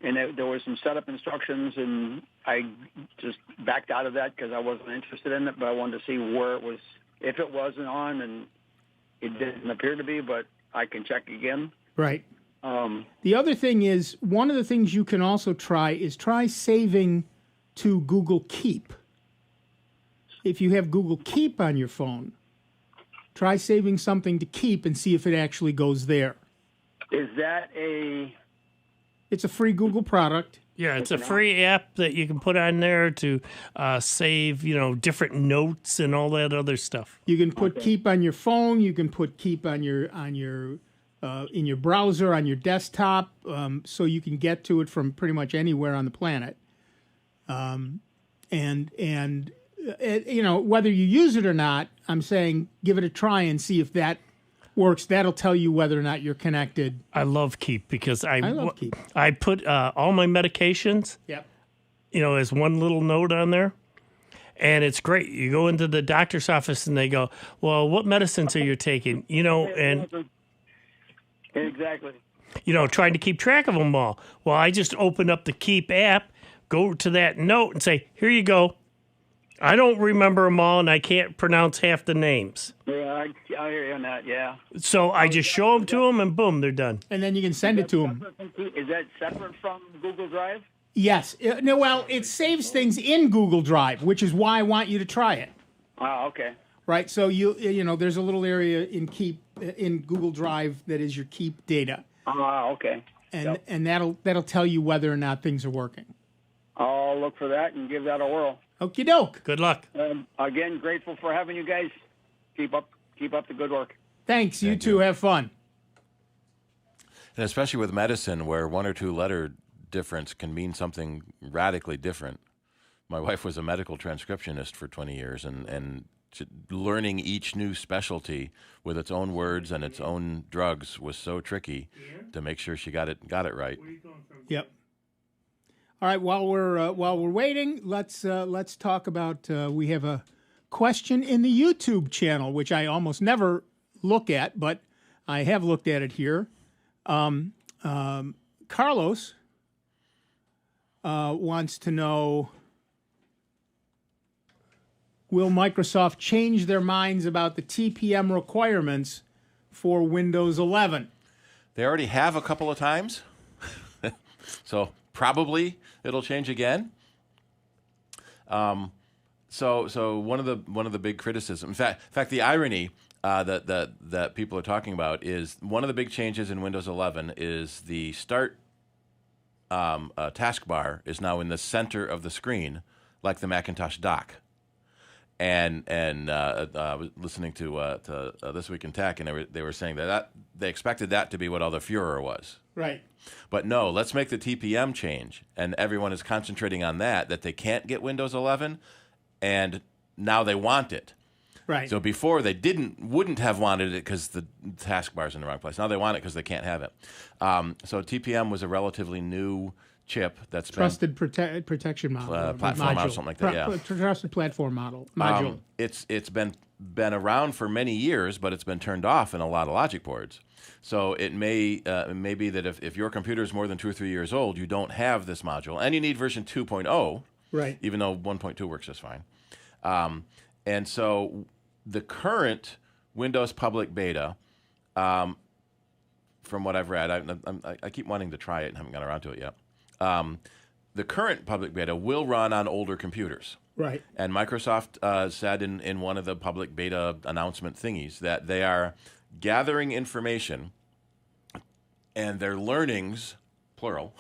and there were some setup instructions, and I just backed out of that because I wasn't interested in it, but I wanted to see where it was, if it wasn't on, and it didn't appear to be, but I can check again. Right. The other thing is, one of the things you can also try is saving to Google Keep. If you have Google Keep on your phone, try saving something to Keep and see if it actually goes there. Is that It's a free Google product. Yeah, it's a free app that you can put on there to save, different notes and all that other stuff. You can put Keep on your phone. You can put Keep on your in your browser, on your desktop, so you can get to it from pretty much anywhere on the planet. whether you use it or not, I'm saying give it a try and see if that works. That'll tell you whether or not you're connected. I love Keep because I love Keep. I put all my medications, Yep. As one little note on there. And it's great. You go into the doctor's office and they go, well, what medicines are you taking? And Exactly. Trying to keep track of them all. Well, I just open up the Keep app, go to that note and say, here you go. I don't remember them all and I can't pronounce half the names. Yeah, I hear you on that, yeah. So I just show them to them and boom, they're done. And then you can send it to them. Is that separate from Google Drive? Yes. No, well, it saves things in Google Drive, which is why I want you to try it. Oh, okay. Right. So there's a little area in Google Drive that is your Keep data. Okay. And that'll tell you whether or not things are working. I'll look for that and give that a whirl. Okie doke. Good luck. Again, grateful for having you guys. Keep up the good work. Thanks. You too. Have fun. And especially with medicine, where 1 or 2 letter difference can mean something radically different. My wife was a medical transcriptionist for 20 years, and learning each new specialty with its own words and its own drugs was so tricky to make sure she got it right. Yep. All right. While we're waiting, let's talk about. We have a question in the YouTube channel, which I almost never look at, but I have looked at it here. Carlos wants to know, will Microsoft change their minds about the TPM requirements for Windows 11? They already have a couple of times, so probably it'll change again. So one of the big criticisms, in fact, the irony that people are talking about is one of the big changes in Windows 11 is the Start taskbar is now in the center of the screen, like the Macintosh dock. And I was listening to This Week in Tech, and they were saying that they expected that to be what all the furor was. Right. But no, let's make the TPM change, and everyone is concentrating on that they can't get Windows 11, and now they want it. Right. So before they wouldn't have wanted it because the taskbar's in the wrong place. Now they want it because they can't have it. So TPM was a relatively new chip that's trusted protection model, platform model, something like that. Yeah, trusted platform module. It's been around for many years, but it's been turned off in a lot of logic boards. So it may be that if your computer is more than 2 or 3 years old, you don't have this module, and you need version 2.0. Right. Even though 1.2 works just fine. And so the current Windows public beta, from what I've read, I keep wanting to try it and haven't got around to it yet. The current public beta will run on older computers. Right. And Microsoft said in one of the public beta announcement thingies that they are gathering information and their learnings, plural,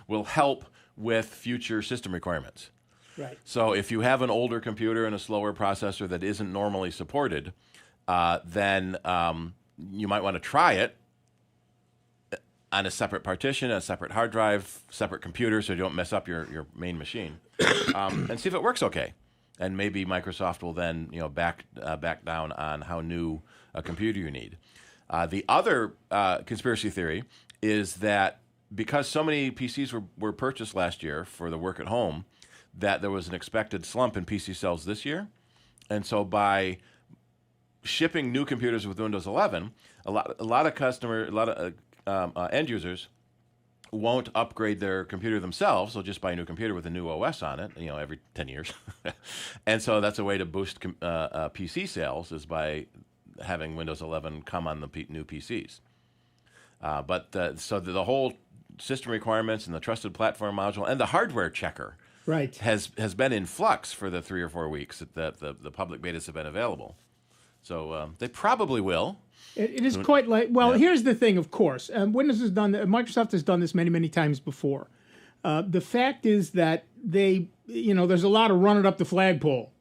will help with future system requirements. Right. So if you have an older computer and a slower processor that isn't normally supported, then you might want to try it on a separate partition, a separate hard drive, separate computer, so you don't mess up your main machine, and see if it works okay. And maybe Microsoft will then back down on how new a computer you need. The other conspiracy theory is that because so many PCs were purchased last year for the work at home, that there was an expected slump in PC sales this year. And so by shipping new computers with Windows 11, a lot of end users won't upgrade their computer themselves. They'll just buy a new computer with a new OS on it, every 10 years. And so that's a way to boost PC sales, is by having Windows 11 come on the new PCs. So the whole system requirements and the trusted platform module and the hardware checker right. has been in flux for the 3 or 4 weeks that the public betas have been available. So they probably will. It is quite like, here's the thing, of course. Microsoft has done this many, many times before. The fact is that there's a lot of run it up the flagpole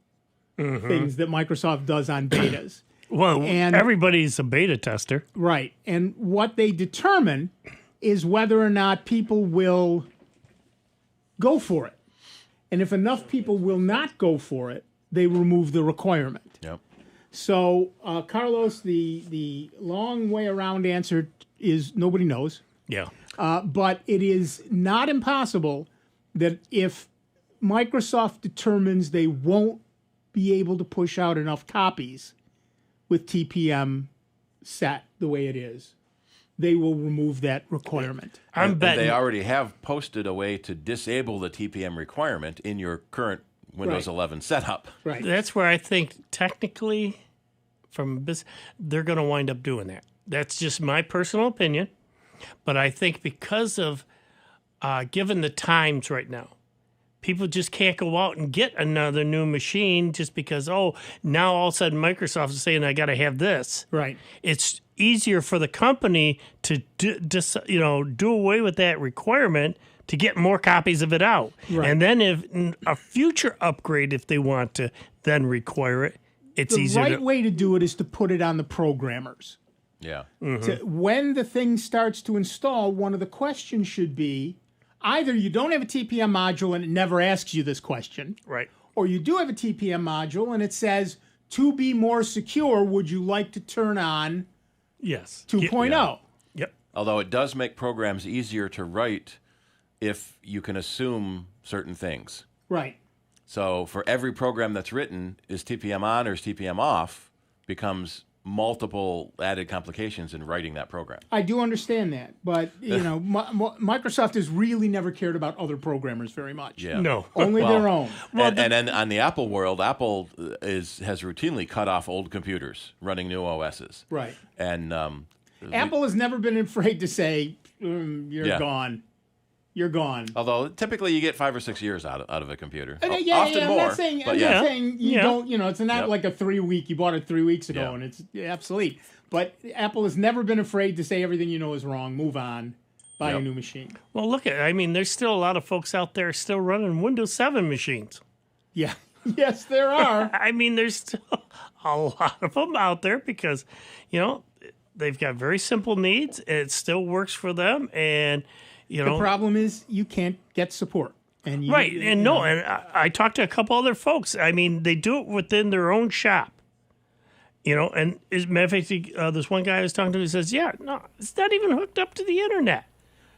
things that Microsoft does on betas. Well, and everybody's a beta tester. Right. And what they determine is whether or not people will go for it. And if enough people will not go for it, they remove the requirement. Yep. So, Carlos, the long way around answer is nobody knows. Yeah. But it is not impossible that if Microsoft determines they won't be able to push out enough copies with TPM set the way it is, they will remove that requirement. And they already have posted a way to disable the TPM requirement in your current Windows 11 setup. Right. That's where I think technically, they're going to wind up doing that. That's just my personal opinion. But I think because of, given the times right now, people just can't go out and get another new machine just because, now all of a sudden Microsoft is saying, I got to have this. Right. It's easier for the company to do away with that requirement to get more copies of it out. Right. And then if a future upgrade, if they want to then require it, it's easier. The right way to do it is to put it on the programmers. Yeah. So when the thing starts to install, one of the questions should be either you don't have a TPM module and it never asks you this question, right? Or you do have a TPM module and it says, to be more secure, would you like to turn on 2.0? Yeah. Yep. Although it does make programs easier to write if you can assume certain things. Right. So for every program that's written, is TPM on or is TPM off, becomes multiple added complications in writing that program. I do understand that, but Microsoft has really never cared about other programmers very much. Yeah. No, only their own. And then on the Apple world, Apple has routinely cut off old computers running new OSs. Right. And Apple has never been afraid to say, "You're gone." You're gone. Although typically you get 5 or 6 years out of a computer. I'm Often more. not saying, I'm not saying you don't, it's not like a 3 week, you bought it 3 weeks ago and it's obsolete. But Apple has never been afraid to say everything you know is wrong, move on, buy a new machine. Well, there's still a lot of folks out there still running Windows 7 machines. Yeah. Yes, there are. There's still a lot of them out there because, they've got very simple needs. It still works for them. And, the problem is you can't get support. And I talked to a couple other folks. They do it within their own shop. And as a matter of fact, this one guy I was talking to, he says, it's not even hooked up to the internet.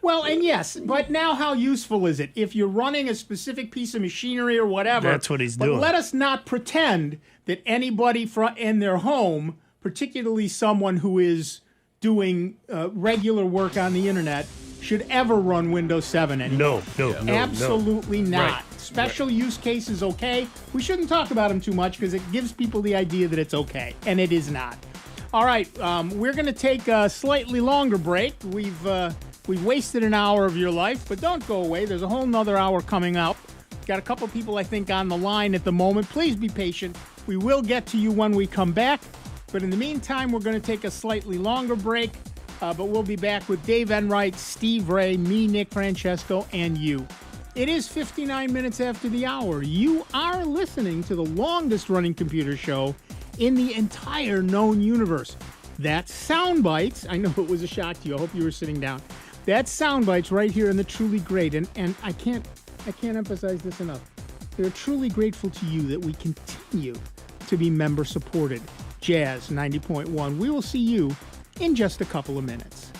Well, and yes, but now how useful is it? If you're running a specific piece of machinery or whatever. That's what he's doing. But let us not pretend that anybody in their home, particularly someone who is doing regular work on the internet, should ever run Windows 7 anymore. No. Absolutely not. Right. Special use cases, okay. We shouldn't talk about them too much because it gives people the idea that it's okay, and it is not. All right, we're going to take a slightly longer break. We've wasted an hour of your life, but don't go away. There's a whole nother hour coming up. Got a couple people, I think, on the line at the moment. Please be patient. We will get to you when we come back. But in the meantime, we're going to take a slightly longer break. But we'll be back with Dave Enright, Steve Ray, me, Nick Francesco, and you. It is 59 minutes after the hour. You are listening to the longest-running computer show in the entire known universe. That's Soundbites. I know it was a shock to you. I hope you were sitting down. That's Soundbites right here in the Truly Great. And I can't emphasize this enough. We're truly grateful to you that we continue to be member-supported. Jazz 90.1. We will see you in just a couple of minutes.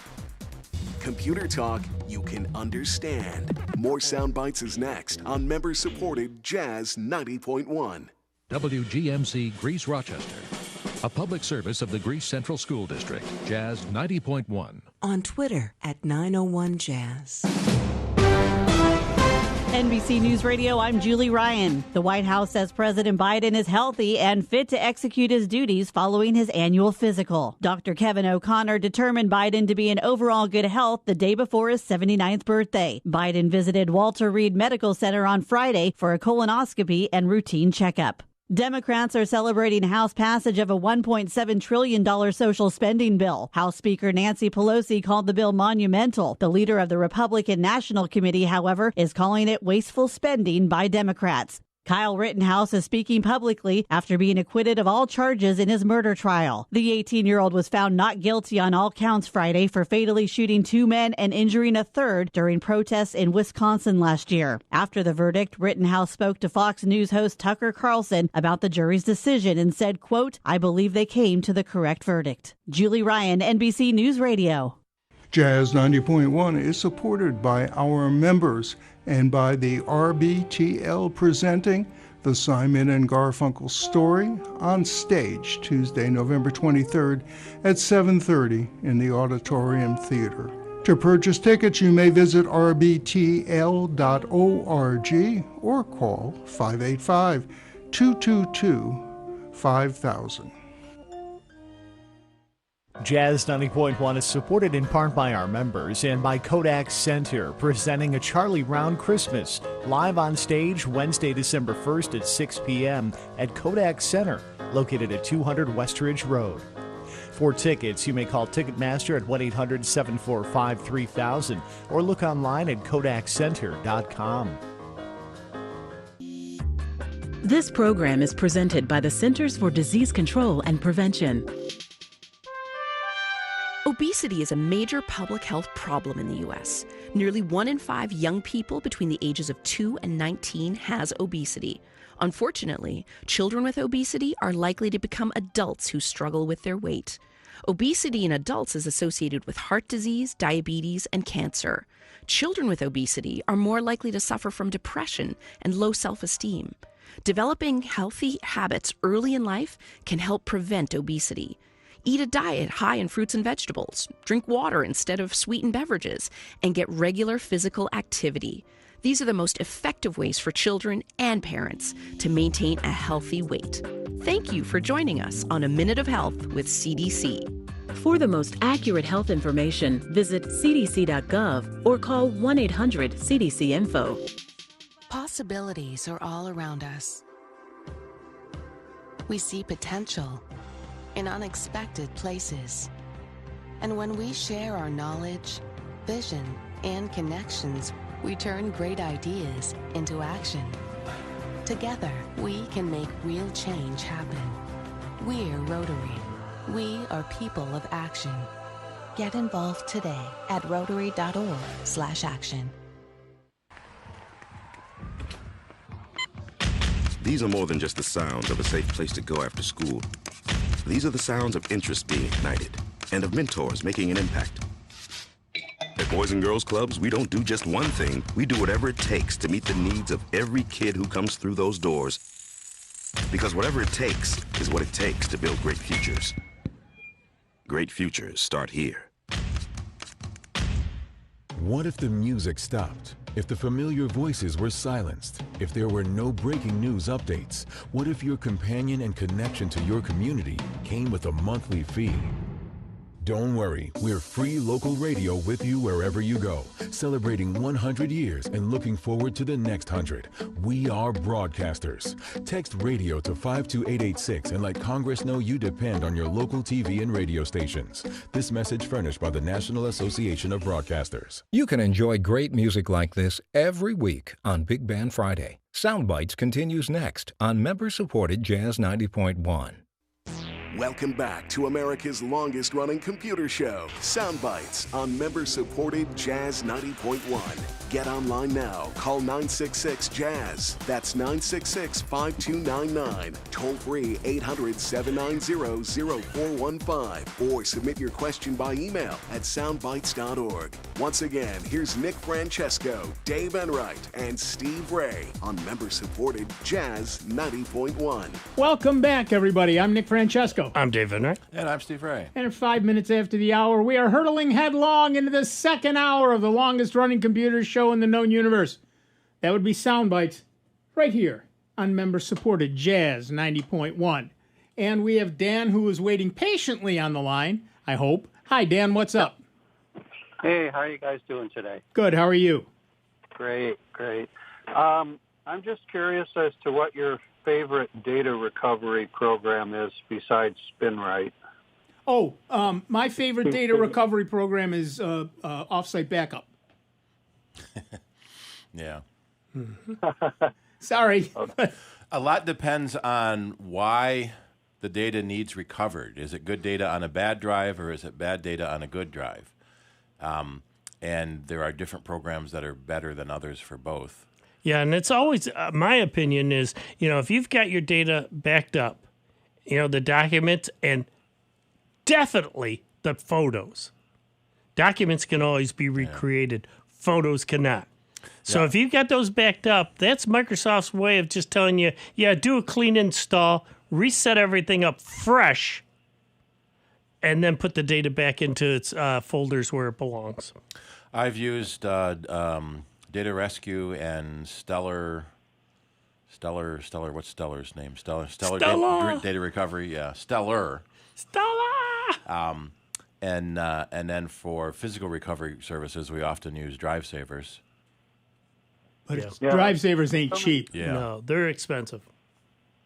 Computer talk you can understand. More Sound Bites is next on member-supported Jazz 90.1. WGMC Greece Rochester. A public service of the Greece Central School District. Jazz 90.1. On Twitter at 901jazz. NBC News Radio, I'm Julie Ryan. The White House says President Biden is healthy and fit to execute his duties following his annual physical. Dr. Kevin O'Connor determined Biden to be in overall good health the day before his 79th birthday. Biden visited Walter Reed Medical Center on Friday for a colonoscopy and routine checkup. Democrats are celebrating House passage of a $1.7 trillion social spending bill. House Speaker Nancy Pelosi called the bill monumental. The leader of the Republican National Committee, however, is calling it wasteful spending by Democrats. Kyle Rittenhouse is speaking publicly after being acquitted of all charges in his murder trial. The 18-year-old was found not guilty on all counts Friday for fatally shooting 2 men and injuring a third during protests in Wisconsin last year. After the verdict, Rittenhouse spoke to Fox News host Tucker Carlson about the jury's decision and said, quote, "I believe they came to the correct verdict." Julie Ryan, NBC News Radio. Jazz 90.1 is supported by our members and by the RBTL presenting the Simon and Garfunkel Story on stage Tuesday, November 23rd at 7:30 in the Auditorium Theater. To purchase tickets, you may visit rbtl.org or call 585-222-5000. Jazz 90.1 is supported in part by our members and by Kodak Center, presenting a Charlie Brown Christmas, live on stage Wednesday, December 1st at 6 p.m. at Kodak Center, located at 200 Westridge Road. For tickets, you may call Ticketmaster at 1-800-745-3000 or look online at kodakcenter.com. This program is presented by the Centers for Disease Control and Prevention. Obesity is a major public health problem in the U.S. Nearly 1 in 5 young people between the ages of 2 and 19 has obesity. Unfortunately, children with obesity are likely to become adults who struggle with their weight. Obesity in adults is associated with heart disease, diabetes, and cancer. Children with obesity are more likely to suffer from depression and low self-esteem. Developing healthy habits early in life can help prevent obesity. Eat a diet high in fruits and vegetables, drink water instead of sweetened beverages, and get regular physical activity. These are the most effective ways for children and parents to maintain a healthy weight. Thank you for joining us on A Minute of Health with CDC. For the most accurate health information, visit cdc.gov or call 1-800-CDC-INFO. Possibilities are all around us. We see potential in unexpected places. And when we share our knowledge, vision, and connections, we turn great ideas into action. Together, we can make real change happen. We're Rotary. We are people of action. Get involved today at rotary.org/action. These are more than just the sounds of a safe place to go after school. These are the sounds of interest being ignited and of mentors making an impact. At Boys and Girls Clubs, we don't do just one thing. We do whatever it takes to meet the needs of every kid who comes through those doors. Because whatever it takes is what it takes to build great futures. Great futures start here. What if the music stopped? If the familiar voices were silenced? If there were no breaking news updates? What if your companion and connection to your community came with a monthly fee? Don't worry, we're free local radio with you wherever you go, celebrating 100 years and looking forward to the next 100. We are broadcasters. Text radio to 52886 and let Congress know you depend on your local TV and radio stations. This message furnished by the National Association of Broadcasters. You can enjoy great music like this every week on Big Band Friday. Sound Bytes continues next on member-supported Jazz 90.1. Welcome back to America's longest-running computer show, Sound Bytes, on member-supported Jazz 90.1. Get online now. Call 966-JAZZ. That's 966-5299. Toll-free 800-790-0415. Or submit your question by email at soundbytes.org. Once again, here's Nick Francesco, Dave Enright, and Steve Ray on member-supported Jazz 90.1. Welcome back, everybody. I'm Nick Francesco. I'm Dave Enright. And I'm Steve Ray. And 5 minutes after the hour, we are hurtling headlong into the second hour of the longest-running computer show in the known universe. That would be Sound Bytes, right here on member-supported Jazz 90.1. And we have Dan, who is waiting patiently on the line, I hope. Hi, Dan. What's up? Hey, how are you guys doing today? Good. How are you? Great, great. I'm just curious as to what your favorite data recovery program is besides SpinRite. Oh, my favorite data recovery program is Offsite Backup. Yeah. Sorry. A lot depends on why the data needs recovered. Is it good data on a bad drive, or is it bad data on a good drive? And there are different programs that are better than others for both. Yeah, and it's always, my opinion is, if you've got your data backed up, the documents and definitely the photos. Documents can always be recreated. Photos cannot. So if you've got those backed up, that's Microsoft's way of just telling you, do a clean install, reset everything up fresh, and then put the data back into its folders where it belongs. I've used Data Rescue and Stellar. What's Stellar's name? Stellar. Data Recovery. Yeah, Stellar. And then for physical recovery services, we often use Drive Savers. But Drive Savers ain't cheap. Yeah. No, they're expensive.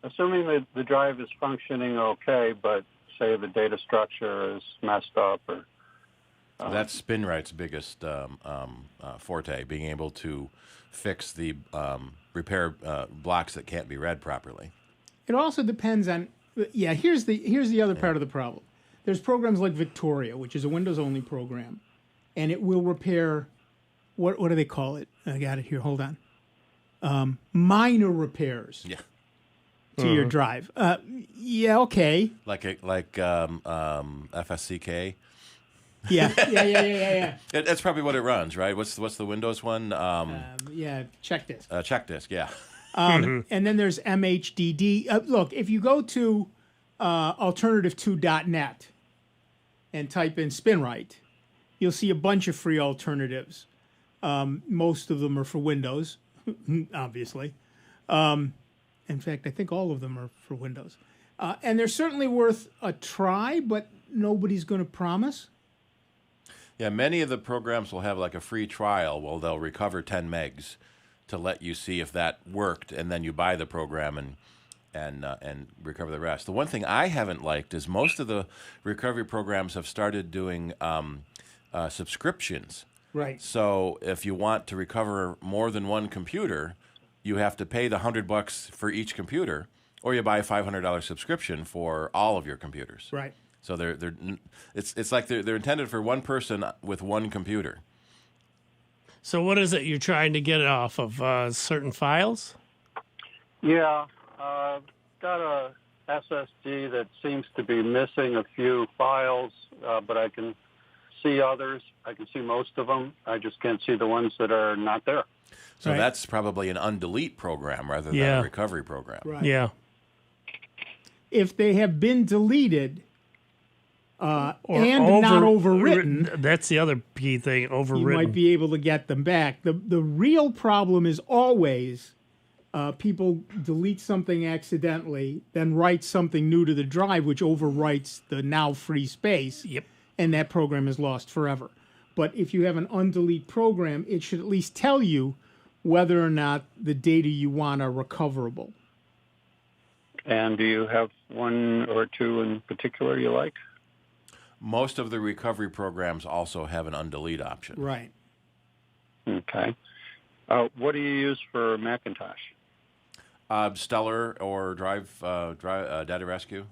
Assuming that the drive is functioning okay, but say the data structure is messed up, or that's Spinright's biggest forte, being able to fix the repair blocks that can't be read properly. It also depends on. Here's the other part of the problem. There's programs like Victoria, which is a Windows-only program, and it will repair. What do they call it? I got it here. Hold on. Minor repairs. Yeah. To your drive. Okay. Like FSCK. Yeah. That's probably what it runs, right? What's the Windows one? Check disk. Check disk, yeah. And then there's MHDD. Look, if you go to alternative2.net and type in Spinright, you'll see a bunch of free alternatives. Most of them are for Windows, obviously. In fact, I think all of them are for Windows. And they're certainly worth a try, but nobody's going to promise. Yeah, many of the programs will have like a free trial. Well, they'll recover 10 megs to let you see if that worked, and then you buy the program and recover the rest. The one thing I haven't liked is most of the recovery programs have started doing subscriptions. Right. So if you want to recover more than one computer, you have to pay the $100 for each computer, or you buy a $500 subscription for all of your computers. Right. So it's like they're intended for one person with one computer. So what is it you're trying to get off of certain files? Yeah, got a SSD that seems to be missing a few files, but I can see others. I can see most of them. I just can't see the ones that are not there. So that's probably an undelete program rather than a recovery program. Right. Yeah. If they have been deleted and not overwritten, that's the other key thing. Overwritten, you might be able to get them back. The real problem is always people delete something accidentally, then write something new to the drive, which overwrites the now free space. Yep. And that program is lost forever. But if you have an undelete program, it should at least tell you whether or not the data you want are recoverable. And do you have one or two in particular you like? Most of the recovery programs also have an undelete option. Right. Okay. What do you use for Macintosh? Stellar or Data Rescue.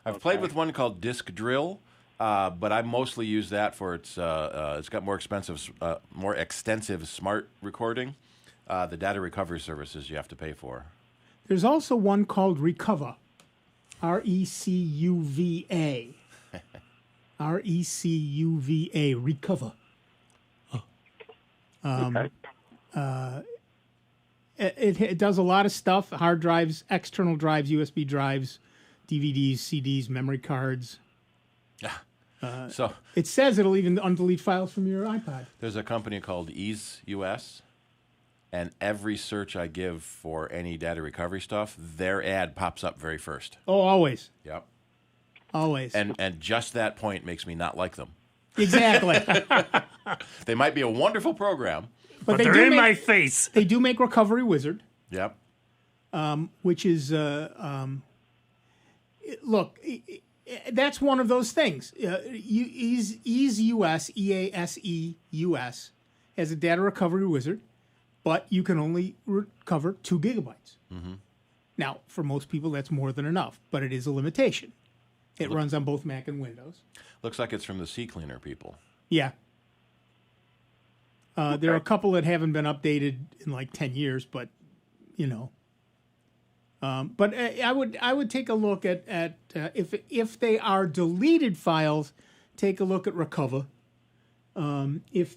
I've played with one called Disk Drill, but I mostly use that for it's got more extensive smart recording. The data recovery services you have to pay for. There's also one called Recuva, RECUVA. RECUVA, Recuva. It does a lot of stuff: hard drives, external drives, USB drives, DVDs, CDs, memory cards. So it says it'll even undelete files from your iPod. There's a company called Ease US, and every search I give for any data recovery stuff, their ad pops up very first. Oh, always. Yep. Always. And just that point makes me not like them. Exactly. They might be a wonderful program, but they're in my face. They do make Recovery Wizard. Yep. Which is look. That's one of those things. Ease US, EASE US, has a data recovery wizard. but you can only recover 2 gigabytes. Mm-hmm. Now, for most people, that's more than enough, but it is a limitation. It runs on both Mac and Windows. Looks like it's from the CCleaner people. Yeah. There are a couple that haven't been updated in like 10 years, but, you know. But I would take a look at if they are deleted files, take a look at Recover. If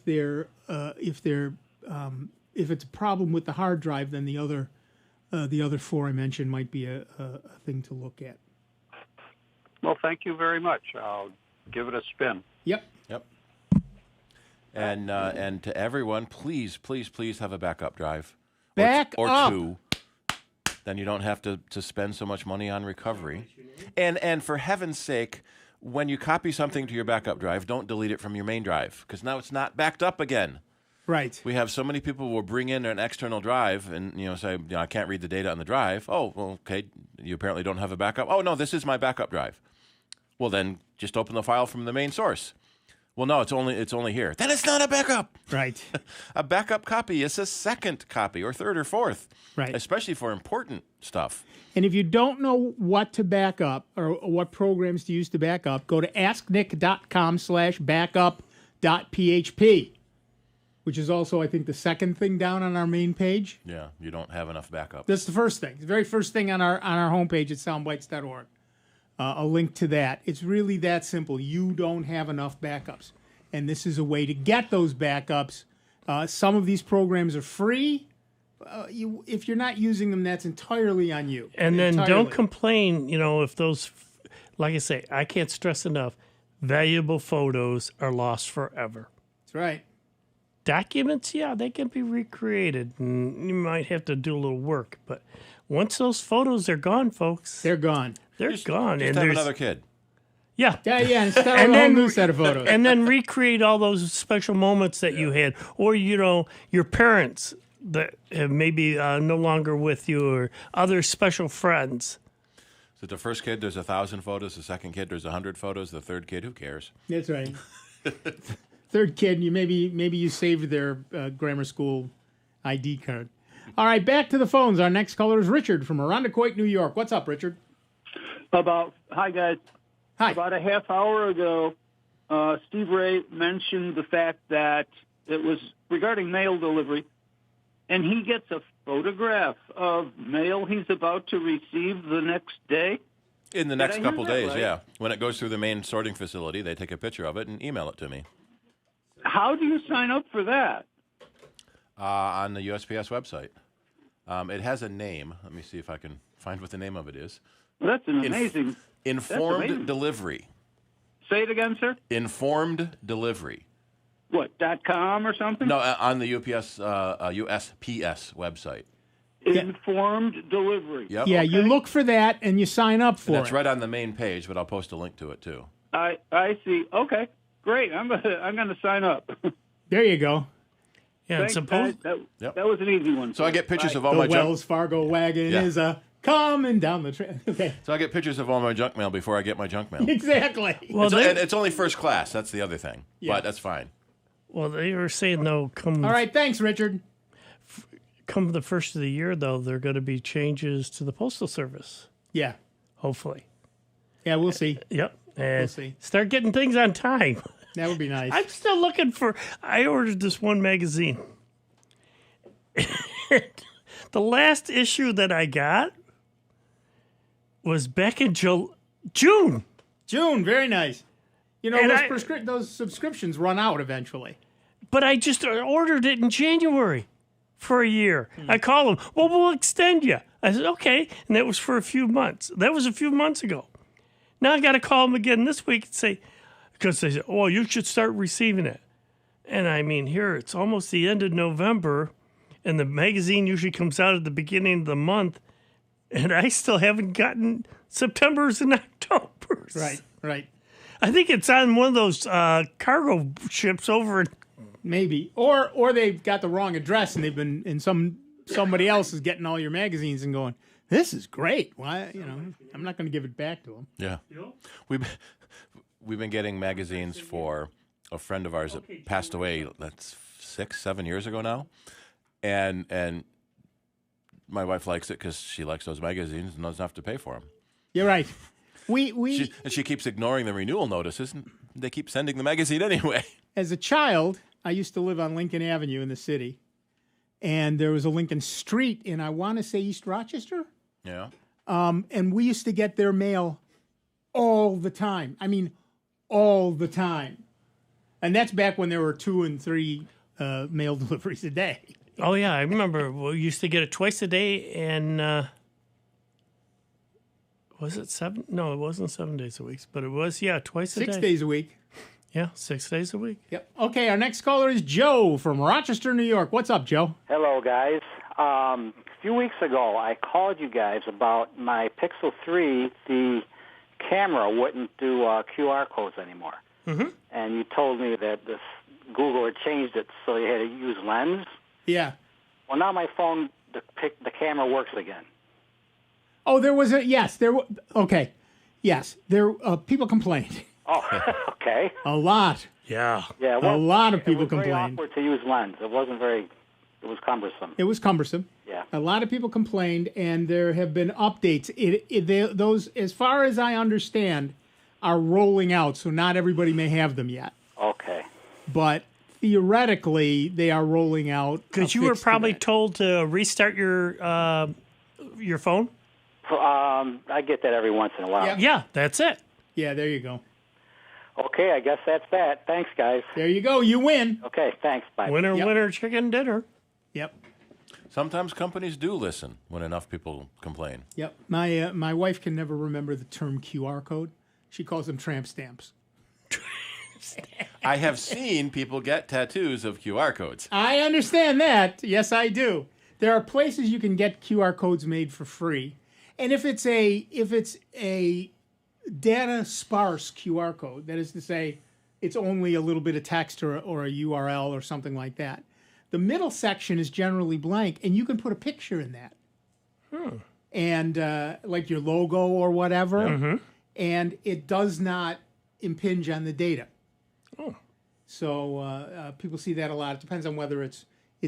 it's a problem with the hard drive, then the other 4 I mentioned might be a thing to look at. Well, thank you very much. I'll give it a spin. Yep. And to everyone, please have a backup drive. Or 2. Then you don't have to spend so much money on recovery. And for heaven's sake, when you copy something to your backup drive, don't delete it from your main drive, because now it's not backed up again. Right. We have so many people who will bring in an external drive and say, I can't read the data on the drive. Oh, well, okay, you apparently don't have a backup. Oh, no, this is my backup drive. Well, then just open the file from the main source. Well, no, it's only here. Then it's not a backup. Right. A backup copy is a second copy or third or fourth. Right. Especially for important stuff. And if you don't know what to back up or what programs to use to back up, go to asknick.com/backup.php, which is also, I think, the second thing down on our main page. Yeah, you don't have enough backup. That's the first thing. The very first thing on our homepage at soundbytes.org. A link to that. It's really that simple. You don't have enough backups. And this is a way to get those backups. Some of these programs are free. If you're not using them, that's entirely on you. And then don't complain, if those, like I say, I can't stress enough, valuable photos are lost forever. That's right. Documents, yeah, they can be recreated, and you might have to do a little work. But once those photos are gone, folks, they're gone. They're gone. Just have another kid. Yeah. Yeah, and start with a whole new set of photos. And then recreate all those special moments that you had. Or, your parents that have maybe no longer with you, or other special friends. So the first kid, there's 1,000 photos. The second kid, there's 100 photos. The third kid, who cares? That's right. Third kid, maybe you saved their grammar school ID card. All right, back to the phones. Our next caller is Richard from Arundecoit, New York. What's up, Richard? Hi, guys. Hi. About a half hour ago, Steve Ray mentioned the fact that it was regarding mail delivery, and he gets a photograph of mail he's about to receive the next day. In the next couple days, right? yeah. When it goes through the main sorting facility, they take a picture of it and email it to me. How do you sign up for that? On the USPS website. It has a name. Let me see if I can find what the name of it is. Well, that's an amazing... Informed amazing. Delivery. Say it again, sir? Informed Delivery. What, .com or something? No, on the USPS website. Informed Delivery. Yep. Yeah, Okay. you look for that and you sign up for And that's it. right on the main page, but I'll post a link to it too. I see. Okay, great. I'm gonna sign up. There you go. Yeah, Thanks, guys. That was an easy one. So I get pictures Bye. of all The my Wells Fargo wagon Yeah. is coming down the trail. Okay. So I get pictures of all my junk mail before I get my junk mail. Exactly. Well, and it's only first class. That's the other thing. Yeah. But that's fine. Well, they were saying, though, All right, thanks, Richard. come the first of the year, though, there are going to be changes to the Postal Service. Yeah. Hopefully. Yeah, we'll see. Yep. And We'll see. start getting things on time. That would be nice. I'm still looking for... I ordered this one magazine. The last issue that I got was back in June. June, very nice. You know, And those subscriptions run out eventually. But I just ordered it in January for a year. I call them, well, we'll extend you. I said, okay. And that was for a few months. That was a few months ago. Now I got to call them again this week and say, because they said, oh, you should start receiving it. And I mean, here, it's almost the end of November, and the magazine usually comes out at the beginning of the month, and I still haven't gotten September's and October's. Right. I think it's on one of those cargo ships over in... Maybe. Or they've got the wrong address and they've been and somebody else is getting all your magazines and going, this is great. Why, I'm not going to give it back to them. Yeah. We've been getting magazines for a friend of ours that passed away, that's 6-7 years ago now. and my wife likes it because she likes those magazines and doesn't have to pay for them. You're right. We she keeps ignoring the renewal notices, and they keep sending the magazine anyway. As a child, I used to live on Lincoln Avenue in the city, and there was a Lincoln Street in, I want to say, East Rochester. Yeah. And we used to get their mail all the time. I mean, all the time. And that's back when there were 2 and 3 mail deliveries a day. Oh, yeah. I remember we used to get it twice a day, and was it 7? No, it wasn't 7 days a week, but it was, twice a day. 6 days a week. Yeah, 6 days a week. Yep. Okay, our next caller is Joe from Rochester, New York. What's up, Joe? Hello, guys. A few weeks ago, I called you guys about my Pixel 3. The camera wouldn't do QR codes anymore. Mm-hmm. And you told me that this Google had changed it so you had to use Lens. Yeah. Well, now my phone, the camera works again. Oh, there was okay. Yes, there people complained. Oh, okay. A lot. Yeah. Yeah. A lot of people It was very complained. awkward to use Lens. It was cumbersome. It was cumbersome. Yeah. A lot of people complained, and there have been updates. Those, as far as I understand, are rolling out, so not everybody may have them yet. Okay. But theoretically, they are rolling out. Because you were probably told to restart your phone? I get that every once in a while. Yeah, that's it. Yeah, there you go. Okay, I guess that's that. Thanks, guys. There you go. You win. Okay, thanks. Bye. Winner, chicken dinner. Yep. Sometimes companies do listen when enough people complain. Yep. My wife can never remember the term QR code. She calls them tramp stamps. I have seen people get tattoos of QR codes. I understand that. Yes, I do. There are places you can get QR codes made for free. And if it's a data sparse QR code, that is to say, it's only a little bit of text or a URL or something like that, the middle section is generally blank, and you can put a picture in that. And like your logo or whatever, and it does not impinge on the data. So people see that a lot. It depends on whether it's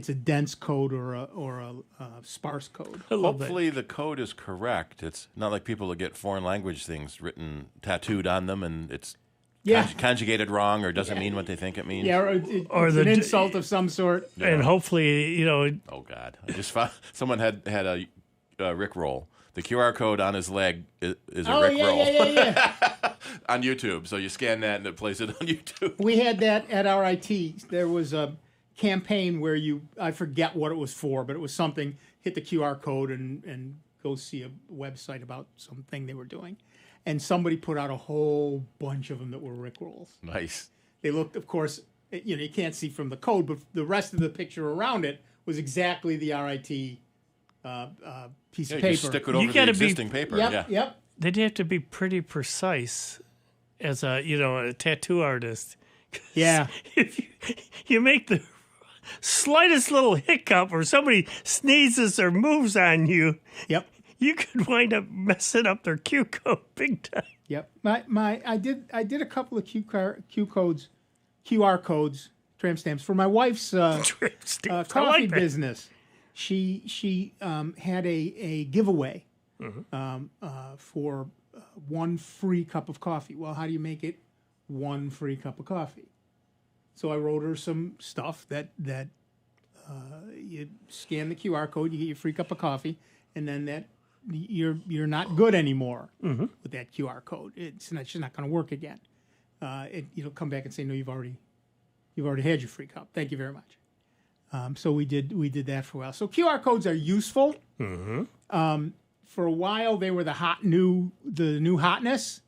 a dense code or a sparse code. Hopefully the code is correct. It's not like people that get foreign language things tattooed on them, and it's conjugated wrong or doesn't mean what they think it means. Yeah, or it's an insult of some sort. Yeah. And hopefully, Oh God! I just found someone had a Rickroll. The QR code on his leg is a Rickroll. Yeah. On YouTube. So you scan that and it plays it on YouTube. We had that at RIT. There was a campaign where I forget what it was for, but it was something, hit the QR code and go see a website about something they were doing. And somebody put out a whole bunch of them that were Rickrolls. Nice. They looked, of course, you can't see from the code, but the rest of the picture around it was exactly the RIT piece of paper. You stick it over the existing paper. Yep. They'd have to be pretty precise as a tattoo artist. Yeah. If you make the slightest little hiccup or somebody sneezes or moves on you, you could wind up messing up their Q code big time. Yep. I did a couple of QR codes, tramp stamps for my wife's coffee business. She had a giveaway for one free cup of coffee. Well, how do you make it one free cup of coffee? So I wrote her some stuff that you scan the QR code, you get your free cup of coffee, and then that you're not good anymore with that QR code. It's not going to work again. It'll come back and say, no, you've already had your free cup. Thank you very much. So we did that for a while. So QR codes are useful. For a while, they were the new hotness,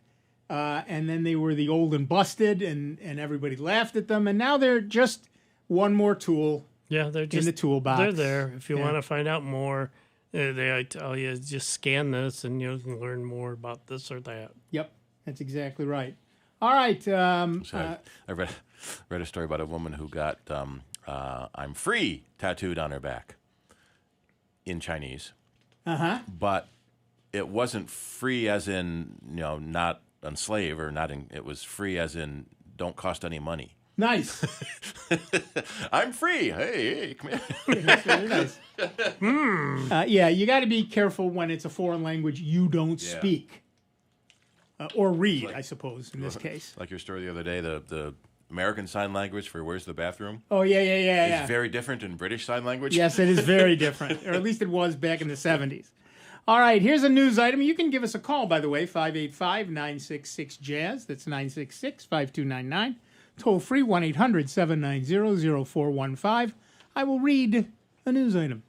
and then they were the old and busted, and everybody laughed at them. And now they're just one more tool. Yeah, they're just in the toolbox. They're there if you want to find out more. They tell you just scan this, and you can learn more about this or that. Yep, that's exactly right. All right. I read a story about a woman who got "I'm free" tattooed on her back in Chinese. But it wasn't free as in not enslave or not. It was free as in don't cost any money. Nice. I'm free. Hey, come here. That's very nice. Yeah, you got to be careful when it's a foreign language you don't speak or read, I suppose, in this case. Like your story the other day, the American Sign Language for where's the bathroom? Oh, yeah. It's very different in British Sign Language? Yes, it is very different, or at least it was back in the 70s. All right, here's a news item. You can give us a call, by the way, 585-966-JAZZ. That's 966-5299. Toll free, 1-800-790-0415. I will read a news item.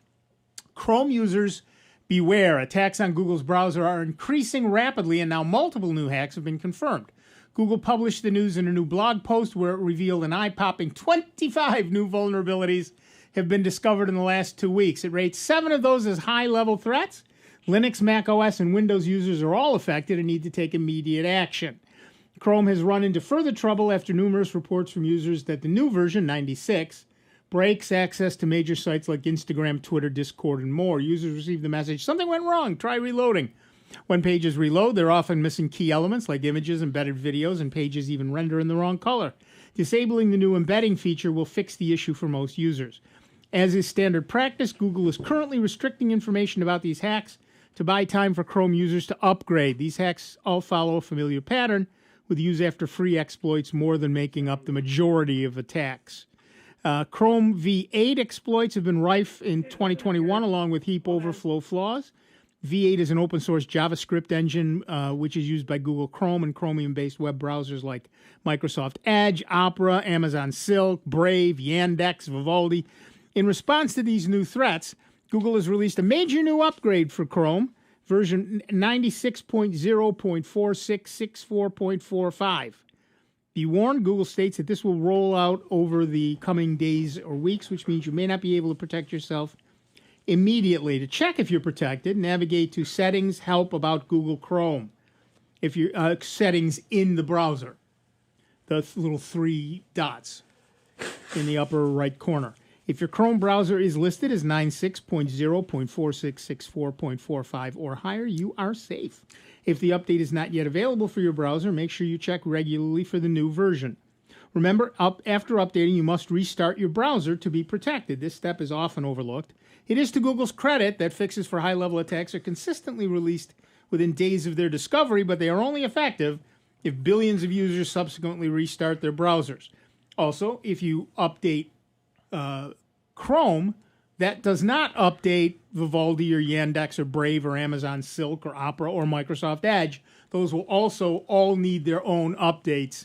Chrome users, beware. Attacks on Google's browser are increasing rapidly, and now multiple new hacks have been confirmed. Google published the news in a new blog post where it revealed an eye-popping 25 new vulnerabilities have been discovered in the last 2 weeks. It rates 7 of those as high-level threats. Linux, Mac OS, and Windows users are all affected and need to take immediate action. Chrome has run into further trouble after numerous reports from users that the new version, 96, breaks access to major sites like Instagram, Twitter, Discord, and more. Users receive the message, something went wrong, try reloading. When pages reload, they're often missing key elements like images, embedded videos, and pages even render in the wrong color. Disabling the new embedding feature will fix the issue for most users. As is standard practice, Google is currently restricting information about these hacks to buy time for Chrome users to upgrade. These hacks all follow a familiar pattern, with use after free exploits more than making up the majority of attacks. Chrome V8 exploits have been rife in 2021, along with heap overflow flaws. V8 is an open source JavaScript engine, which is used by Google Chrome and Chromium-based web browsers like Microsoft Edge, Opera, Amazon Silk, Brave, Yandex, Vivaldi. In response to these new threats, Google has released a major new upgrade for Chrome, version 96.0.4664.45. Be warned, Google states that this will roll out over the coming days or weeks, which means you may not be able to protect yourself immediately. To check if you're protected, navigate to Settings, Help About Google Chrome. If you're settings in the browser, the little 3 dots in the upper right corner. If your Chrome browser is listed as 96.0.4664.45 or higher, you are safe. If the update is not yet available for your browser, make sure you check regularly for the new version. Remember, after updating, you must restart your browser to be protected. This step is often overlooked. It is to Google's credit that fixes for high-level attacks are consistently released within days of their discovery, but they are only effective if billions of users subsequently restart their browsers. Also, if you update Chrome, that does not update Vivaldi or Yandex or Brave or Amazon Silk or Opera or Microsoft Edge. Those will also all need their own updates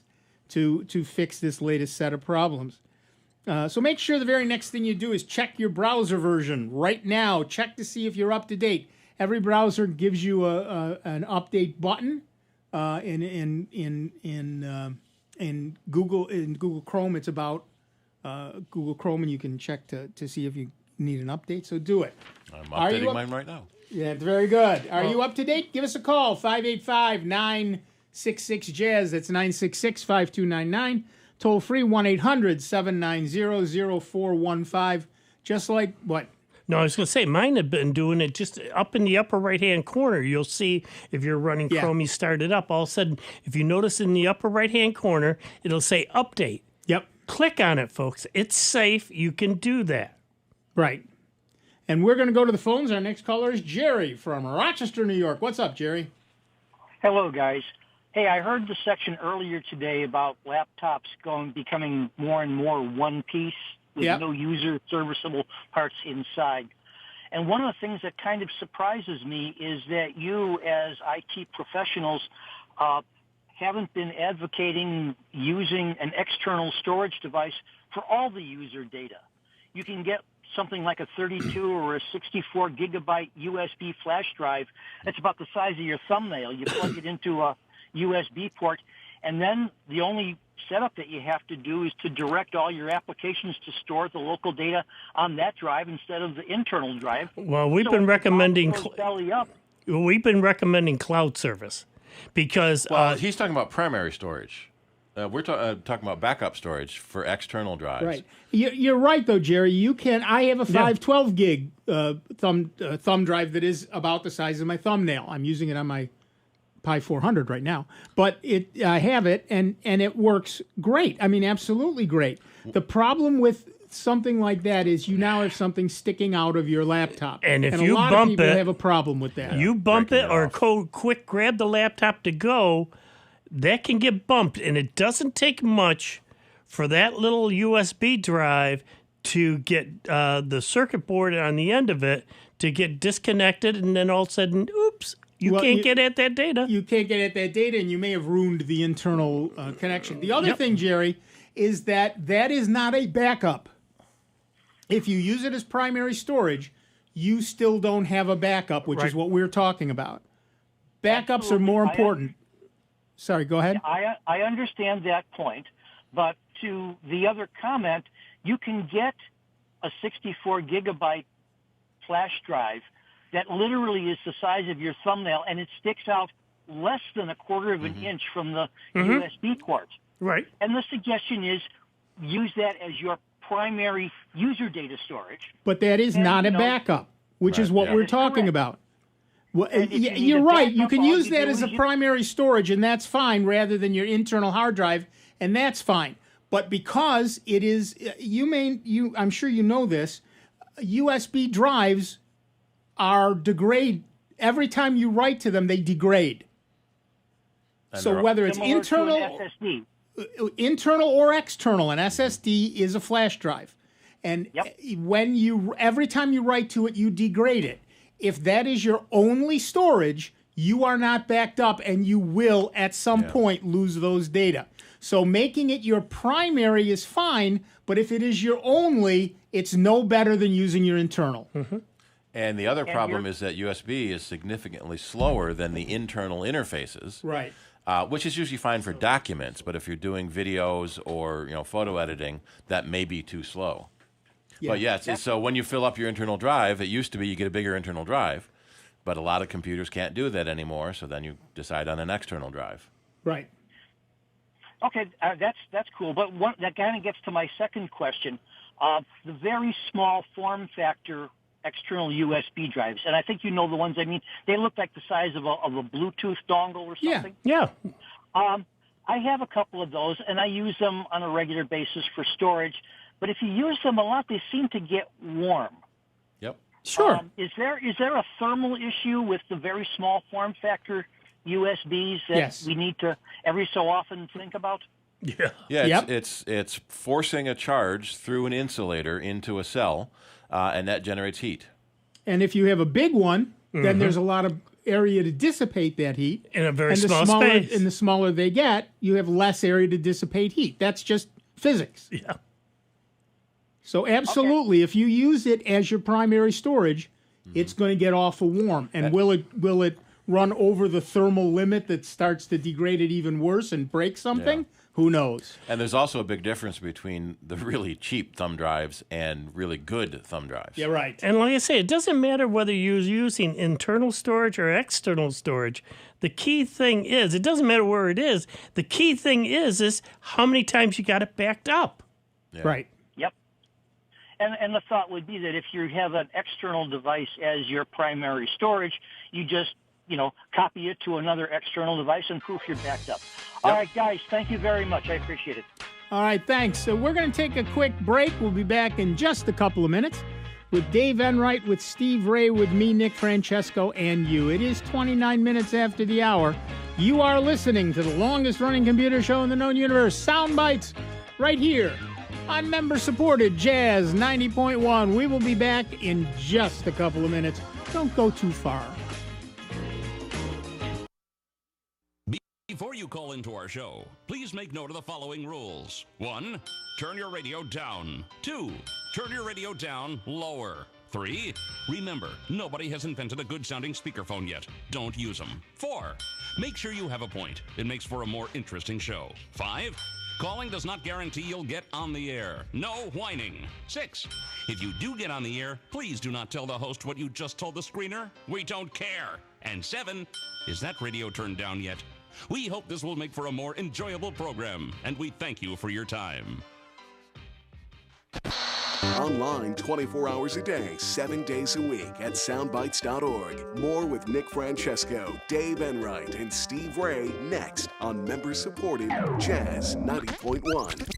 to fix this latest set of problems. So make sure the very next thing you do is check your browser version right now. Check to see if you're up to date. Every browser gives you an update button. In Google Chrome, it's about Google Chrome, and you can check to see if you need an update. So do it. I'm updating mine right now. Yeah, very good. Are you up to date? Give us a call, 585-966-JAZZ. That's 966-5299. Toll free, 1-800-790-0415. Just like what? No, I was going to say, mine have been doing it just up in the upper right-hand corner. You'll see if you're running Chrome, you start it up. All of a sudden, if you notice in the upper right-hand corner, it'll say update. Yep. Click on it, folks. It's safe. You can do that. Right. And we're going to go to the phones. Our next caller is Jerry from Rochester, New York. What's up, Jerry? Hello, guys. Hey, I heard the section earlier today about laptops becoming more and more one piece with no user serviceable parts inside. And one of the things that kind of surprises me is that you, as IT professionals, haven't been advocating using an external storage device for all the user data. You can get something like a 32 or a 64 gigabyte USB flash drive that's about the size of your thumbnail. You plug it into a USB port, and then the only setup that you have to do is to direct all your applications to store the local data on that drive instead of the internal drive. Well, we've been recommending cloud service because he's talking about primary storage. We're talking about backup storage for external drives. Right. You're right, though, Jerry. You can. I have a 512 gig thumb drive that is about the size of my thumbnail. I'm using it on my Pi 400 right now, but I have it, and it works great. I mean, absolutely great. The problem with something like that is you now have something sticking out of your laptop, And if a you lot bump of people it, have a problem with that. You bump it or quick grab the laptop to go, that can get bumped, and it doesn't take much for that little USB drive to get the circuit board on the end of it to get disconnected, and then all of a sudden, oops, you can't get at that data. You can't get at that data, and you may have ruined the internal connection. The other thing, Jerry, is that is not a backup. If you use it as primary storage, you still don't have a backup, which is what we're talking about. Backups are more important. Sorry, go ahead. I understand that point, but to the other comment, you can get a 64 gigabyte flash drive that literally is the size of your thumbnail, and it sticks out less than a quarter of an inch from the USB port. Right. And the suggestion is use that as your primary user data storage. But that is not a backup, which is what we're talking about. Well, you're right. You can use that as a primary storage, and that's fine, rather than your internal hard drive, and that's fine. But because it is, I'm sure you know this, USB drives are degrade. Every time you write to them, they degrade. So whether it's internal or external, an SSD is a flash drive. And every time you write to it, you degrade it. If that is your only storage, you are not backed up, and you will at some point lose those data. So making it your primary is fine, but if it is your only, it's no better than using your internal. And the other problem is that USB is significantly slower than the internal interfaces. Right. Which is usually fine for documents, but if you're doing videos or photo editing, that may be too slow. Yeah. But yes, so when you fill up your internal drive, it used to be you get a bigger internal drive, but a lot of computers can't do that anymore, so then you decide on an external drive. Right. Okay, that's cool. But that kind of gets to my second question. The very small form factor external USB drives, and I think you know the ones I mean. They look like the size of a Bluetooth dongle or something. Yeah. I have a couple of those, and I use them on a regular basis for storage. But if you use them a lot, they seem to get warm. Yep. Sure. Is there a thermal issue with the very small form factor USBs that we need to every so often think about? Yeah. It's forcing a charge through an insulator into a cell, and that generates heat. And if you have a big one, then there's a lot of area to dissipate that heat. In a very small space. And the smaller they get, you have less area to dissipate heat. That's just physics. Yeah. So absolutely, if you use it as your primary storage, it's going to get awful warm. And will it run over the thermal limit that starts to degrade it even worse and break something? Who knows? And there's also a big difference between the really cheap thumb drives and really good thumb drives. Yeah, right. And like I say, it doesn't matter whether you're using internal storage or external storage. The key thing is, it doesn't matter where it is. The key thing is how many times you got it backed up. Yeah. Right. Yep. And the thought would be that if you have an external device as your primary storage, you just copy it to another external device and poof, you're backed up. All right, guys, thank you very much. I appreciate it. All right, thanks. So we're going to take a quick break. We'll be back in just a couple of minutes with Dave Enright, with Steve Ray, with me, Nick Francesco, and you. It is 29 minutes after the hour. You are listening to the longest-running computer show in the known universe, Sound Bytes, right here on member-supported Jazz 90.1. We will be back in just a couple of minutes. Don't go too far. Before you call into our show, please make note of the following rules. 1, turn your radio down. 2, turn your radio down lower. 3, remember, nobody has invented a good-sounding speakerphone yet. Don't use them. 4, make sure you have a point. It makes for a more interesting show. 5, calling does not guarantee you'll get on the air. No whining. 6, if you do get on the air, please do not tell the host what you just told the screener. We don't care. And 7, is that radio turned down yet? We hope this will make for a more enjoyable program, and we thank you for your time. Online 24 hours a day, 7 days a week at soundbytes.org. More with Nick Francesco, Dave Enright, and Steve Ray next on member-supported Jazz 90.1.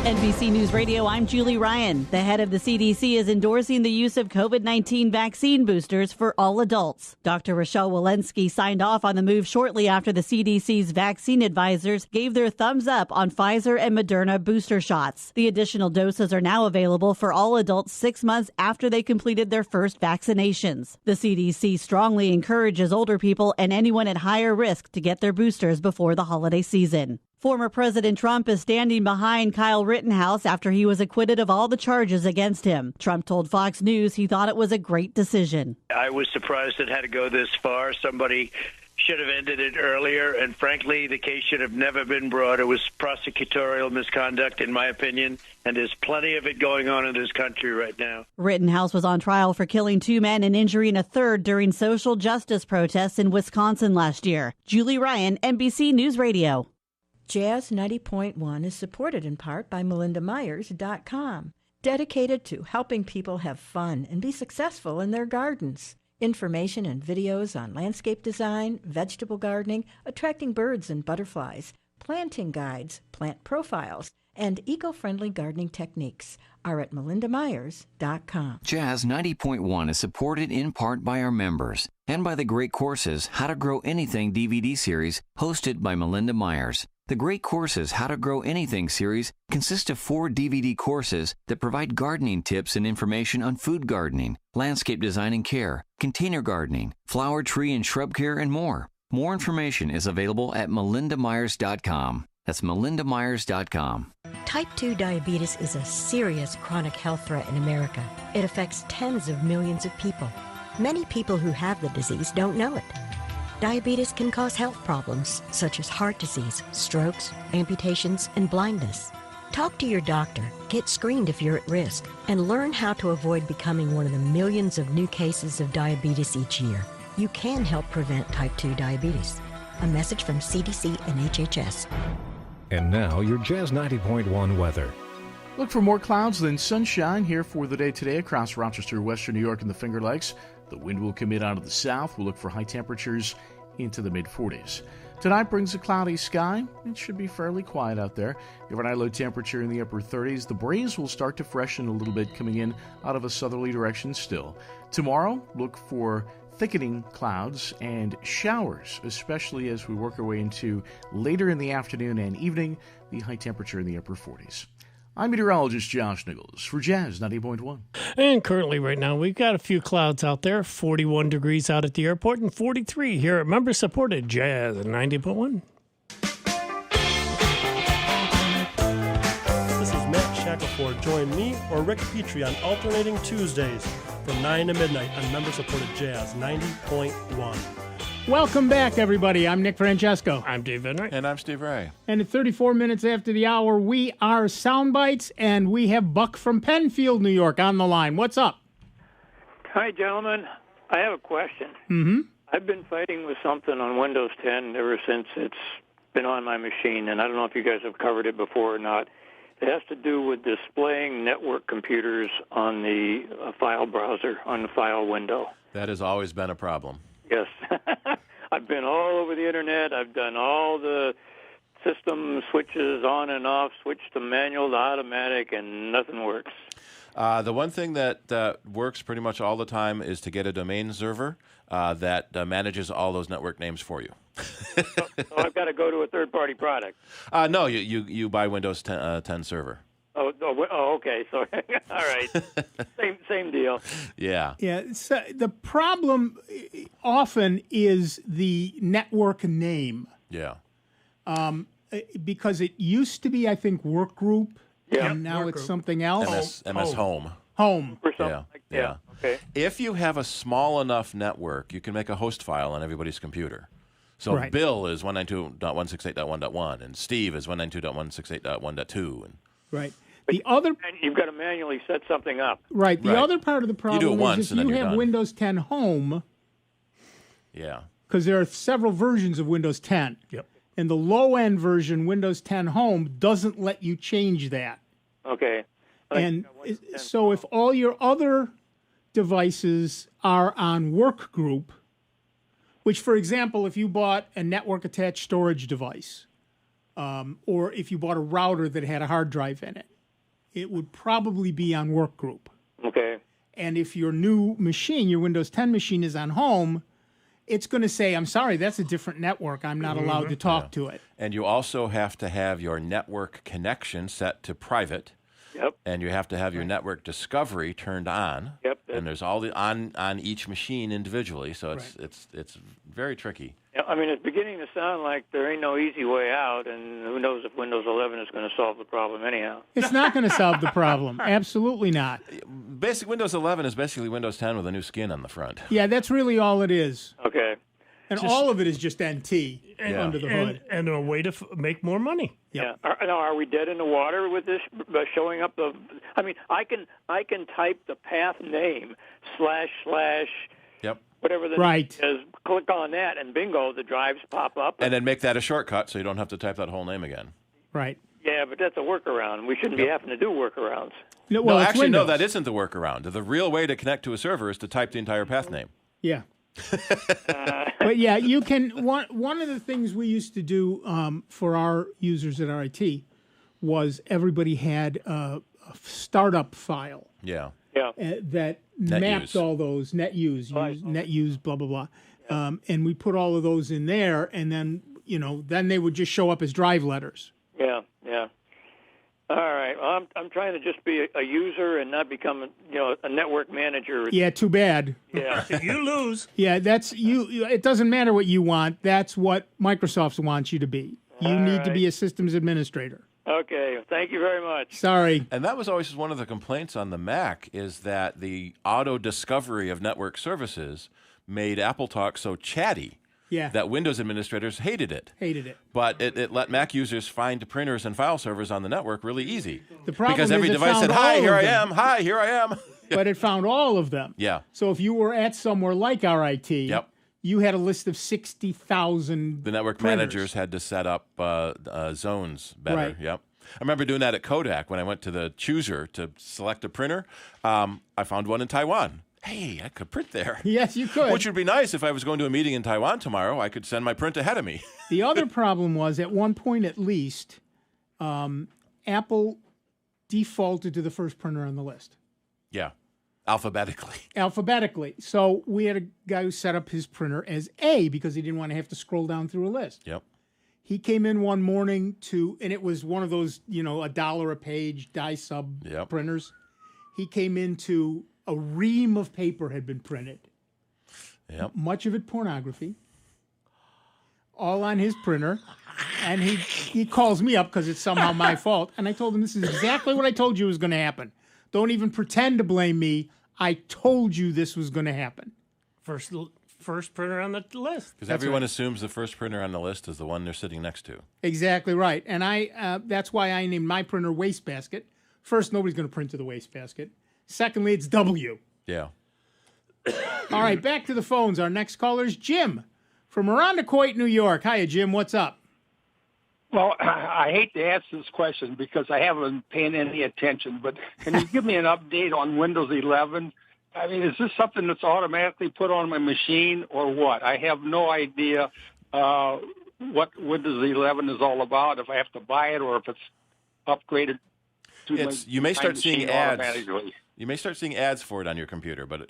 NBC News Radio, I'm Julie Ryan. The head of the CDC is endorsing the use of COVID-19 vaccine boosters for all adults. Dr. Rochelle Walensky signed off on the move shortly after the CDC's vaccine advisors gave their thumbs up on Pfizer and Moderna booster shots. The additional doses are now available for all adults 6 months after they completed their first vaccinations. The CDC strongly encourages older people and anyone at higher risk to get their boosters before the holiday season. Former President Trump is standing behind Kyle Rittenhouse after he was acquitted of all the charges against him. Trump told Fox News he thought it was a great decision. I was surprised it had to go this far. Somebody should have ended it earlier, and frankly, the case should have never been brought. It was prosecutorial misconduct, in my opinion, and there's plenty of it going on in this country right now. Rittenhouse was on trial for killing 2 men and injuring a third during social justice protests in Wisconsin last year. Julie Ryan, NBC News Radio. Jazz 90.1 is supported in part by MelindaMyers.com, dedicated to helping people have fun and be successful in their gardens. Information and videos on landscape design, vegetable gardening, attracting birds and butterflies, planting guides, plant profiles, and eco-friendly gardening techniques are at MelindaMyers.com. Jazz 90.1 is supported in part by our members and by the great courses How to Grow Anything DVD series hosted by Melinda Myers. The Great Courses How to Grow Anything series consists of 4 DVD courses that provide gardening tips and information on food gardening, landscape design and care, container gardening, flower, tree, and shrub care, and more. More information is available at MelindaMyers.com. That's MelindaMyers.com. Type 2 diabetes is a serious chronic health threat in America. It affects tens of millions of people. Many people who have the disease don't know it. Diabetes can cause health problems such as heart disease, strokes, amputations, and blindness. Talk to your doctor, get screened if you're at risk, and learn how to avoid becoming one of the millions of new cases of diabetes each year. You can help prevent type 2 diabetes. A message from CDC and HHS. And now your Jazz 90.1 weather. Look for more clouds than sunshine here for the day today across Rochester, Western New York, and the Finger Lakes. The wind will come in out of the south. We'll look for high temperatures into the mid-40s. Tonight brings a cloudy sky. It should be fairly quiet out there. Overnight low temperature in the upper 30s. The breeze will start to freshen a little bit coming in out of a southerly direction still. Tomorrow, look for thickening clouds and showers, especially as we work our way into later in the afternoon and evening, the high temperature in the upper 40s. I'm meteorologist Josh Nichols for Jazz 90.1. And currently right now, we've got a few clouds out there, 41 degrees out at the airport and 43 here at member-supported Jazz 90.1. This is Matt Shackelford. Join me or Rick Petrie on alternating Tuesdays from 9 to midnight on member-supported Jazz 90.1. Welcome back, everybody. I'm Nick Francesco. I'm Dave Enright. And I'm Steve Ray. And at 34 minutes after the hour, we are Soundbites, and we have Buck from Penfield, New York, on the line. What's up? Hi, gentlemen. I have a question. Mm-hmm. I've been fighting with something on Windows 10 ever since it's been on my machine, and I don't know if you guys have covered it before or not. It has to do with displaying network computers on the file browser, on the file window. That has always been a problem. Yes. I've been all over the Internet. I've done all the system switches on and off, switch to manual to automatic, and nothing works. The one thing that works pretty much all the time is to get a domain server that manages all those network names for you. So I've got to go to a third-party product. No, you buy Windows 10 server. Oh, okay. So, all right. Same deal. Yeah. Yeah. So the problem often is the network name. Yeah. Because it used to be, I think, Workgroup. Yeah. And now Workgroup. it's something else. MS Home. Home. Or something Yeah. Okay. If you have a small enough network, you can make a host file on everybody's computer. So Right. Bill is 192.168.1.1, and Steve is 192.168.1.2. And Right. The other, And you've got to manually set something up. right. The Right. other part of the problem do it once is if and then you you're have done. Windows 10 Home, yeah. because there are several versions of Windows 10. Yep. And the low-end version, Windows 10 Home, doesn't let you change that. Okay. And so if all your other devices are on work group, which, for example, if you bought a network attached storage device, or if you bought a router that had a hard drive in it, it would probably be on work group. Okay. And if your new machine, your Windows 10 machine, is on home, it's going to say, I'm sorry, that's a different network. I'm not allowed to talk to it. And you also have to have your network connection set to private. Yep. And you have to have your network discovery turned on. Yep. And there's all the on each machine individually, so it's very tricky. Yeah, I mean, it's beginning to sound like there ain't no easy way out, and who knows if Windows 11 is going to solve the problem anyhow. It's not going to solve the problem. Absolutely not. Basic Windows 11 is basically Windows 10 with a new skin on the front. Yeah, that's really all it is. Okay. And all of it is just NT under the hood. And a way to make more money. Yeah. Now, are we dead in the water with this showing up the? I mean, I can type the path name / Yep. whatever the name is. Click on that, and bingo, the drives pop up. And then make that a shortcut so you don't have to type that whole name again. Right. Yeah, but that's a workaround. We shouldn't be having to do workarounds. No, actually, no, that isn't the workaround. The real way to connect to a server is to type the entire path name. Yeah. But yeah, you can. One of the things we used to do for our users at RIT was everybody had a startup file. Yeah. Yeah. That mapped all those NetUse, blah blah blah, and we put all of those in there, and then then they would just show up as drive letters. Yeah. Yeah. All right. Well, I'm trying to just be a user and not become a network manager. Yeah. Too bad. Yeah. You lose. Yeah. That's you. It doesn't matter what you want. That's what Microsoft wants you to be. You need to be a systems administrator. Okay. Thank you very much. Sorry. And that was always one of the complaints on the Mac is that the auto discovery of network services made AppleTalk so chatty. Yeah. That Windows administrators hated it. But it let Mac users find printers and file servers on the network really easy. The problem because is every it device found said, "Hi, all here of I them." am. Hi, here I am." But it found all of them. Yeah. So if you were at somewhere like RIT, you had a list of 60,000 The network printers. managers had to set up zones better. Right. Yep. I remember doing that at Kodak when I went to the chooser to select a printer. I found one in Taiwan. Hey, I could print there. Yes, you could. Which would be nice if I was going to a meeting in Taiwan tomorrow. I could send my print ahead of me. The other problem was, at one point at least, Apple defaulted to the first printer on the list. Yeah, alphabetically. So we had a guy who set up his printer as A because he didn't want to have to scroll down through a list. Yep. He came in one morning and it was one of those, $1 a page die sub printers. He came into a ream of paper had been printed. Yep. Much of it pornography. All on his printer. And he calls me up because it's somehow my fault. And I told him, this is exactly what I told you was going to happen. Don't even pretend to blame me. I told you this was going to happen. First printer on the list. Because everyone assumes the first printer on the list is the one they're sitting next to. Exactly right. And that's why I named my printer Wastebasket. First, nobody's going to print to the wastebasket. Secondly, it's W. Yeah. All right, back to the phones. Our next caller is Jim from Irondequoit, New York. Hiya, Jim. What's up? Well, I hate to ask this question because I haven't been paying any attention, but can you give me an update on Windows 11? I mean, is this something that's automatically put on my machine or what? I have no idea what Windows 11 is all about, if I have to buy it or if it's upgraded to You may start seeing ads. automatically. You may start seeing ads for it on your computer, but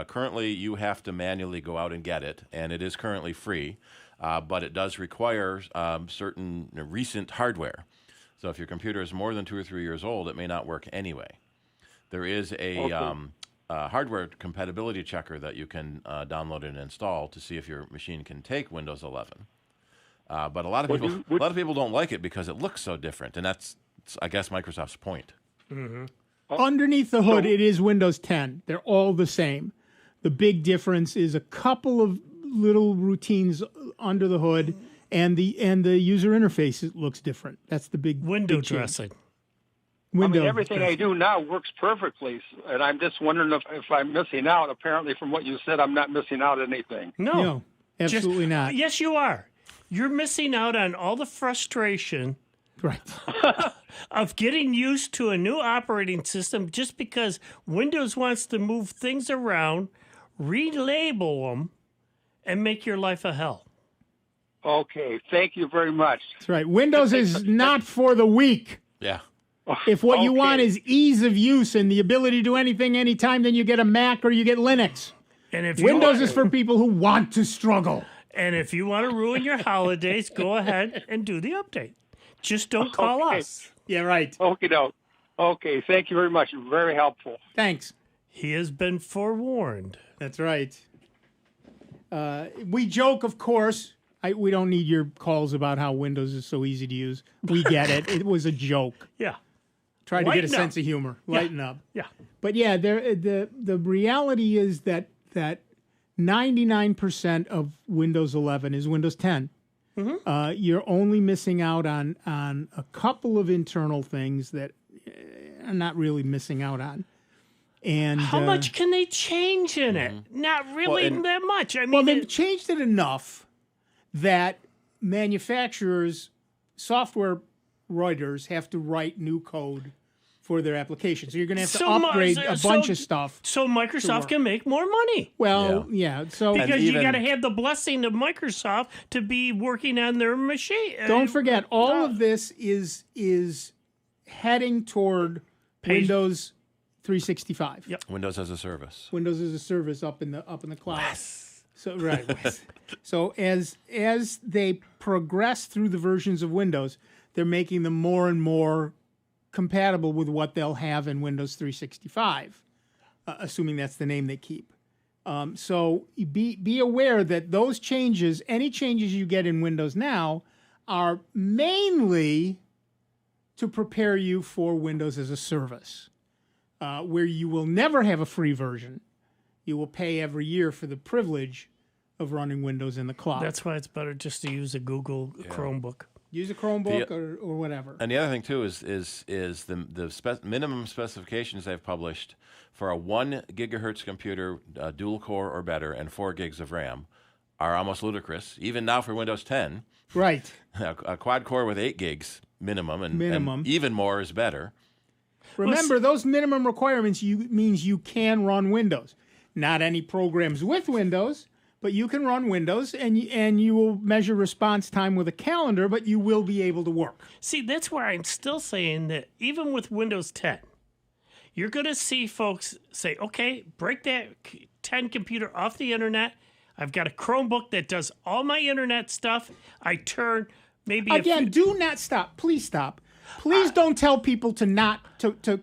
currently you have to manually go out and get it, and it is currently free, but it does require certain recent hardware. So if your computer is more than 2 or 3 years old, it may not work anyway. There is a hardware compatibility checker that you can download and install to see if your machine can take Windows 11. But a lot of people don't like it because it looks so different, and that's, I guess, Microsoft's point. Mm-hmm. Underneath the hood, it is Windows 10. They're all the same. The big difference is a couple of little routines under the hood, and the user interface looks different. That's the big window big change. dressing. Everything I do now works perfectly, and I'm just wondering if I'm missing out. Apparently, from what you said, I'm not missing out anything. No, absolutely not. Yes, you are. You're missing out on all the frustration Right. Of getting used to a new operating system just because Windows wants to move things around, relabel them, and make your life a hell. Okay, thank you very much. That's right. Windows is not for the weak. Yeah. If what you want is ease of use and the ability to do anything anytime, then you get a Mac or you get Linux. And if Windows is for people who want to struggle. And if you want to ruin your holidays, go ahead and do the update. Just don't call us. Yeah, right. Okay, no. Okay, thank you very much. Very helpful. Thanks. He has been forewarned. That's right. We joke, of course. We don't need your calls about how Windows is so easy to use. We get it. It was a joke. Yeah. Try to get a Lighten up. sense of humor. Lighten up. Yeah. But yeah, the reality is that 99% of Windows 11 is Windows 10. Mm-hmm. You're only missing out on a couple of internal things that I'm not really missing out on. And how much can they change in it? Not really that much. I mean, they've changed it enough that manufacturers, software writers, have to write new code for their application. So you're going to have to upgrade a bunch of stuff. So Microsoft can make more money. Well, yeah. So because you got to have the blessing of Microsoft to be working on their machine. Don't forget, all of this is heading toward Windows 365. Yep. Windows as a service. Windows as a service up in the cloud. Yes. So right. So as they progress through the versions of Windows, they're making them more and more compatible with what they'll have in Windows 365, assuming that's the name they keep. So be aware that those changes, any changes you get in Windows now, are mainly to prepare you for Windows as a service, where you will never have a free version. You will pay every year for the privilege of running Windows in the cloud. That's why it's better just to use a Google Chromebook. Use a Chromebook or whatever. And the other thing too is the minimum specifications they've published for a 1 gigahertz computer, dual core or better, and 4 gigs of RAM are almost ludicrous. Even now for Windows 10, right? A quad core with 8 gigs minimum, and even more is better. Remember, those minimum requirements means you can run Windows. Not any programs with Windows, but you can run Windows, and you will measure response time with a calendar, but you will be able to work. See, that's where I'm still saying that even with Windows 10, you're going to see folks say, okay, break that 10 computer off the internet. I've got a Chromebook that does all my internet stuff. I turn maybe... Again, do not stop. Please stop. Please don't tell people to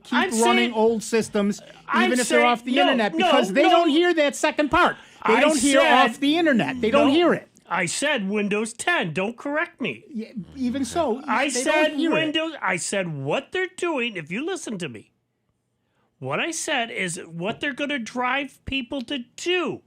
keep running old systems, even if they're off the internet, because they don't hear that second part. They don't hear off the internet. They don't hear it. I said Windows 10. Don't correct me. Yeah, even so, I they said don't hear Windows. it. I said what they're doing. If you listen to me, what I said is what they're going to drive people to do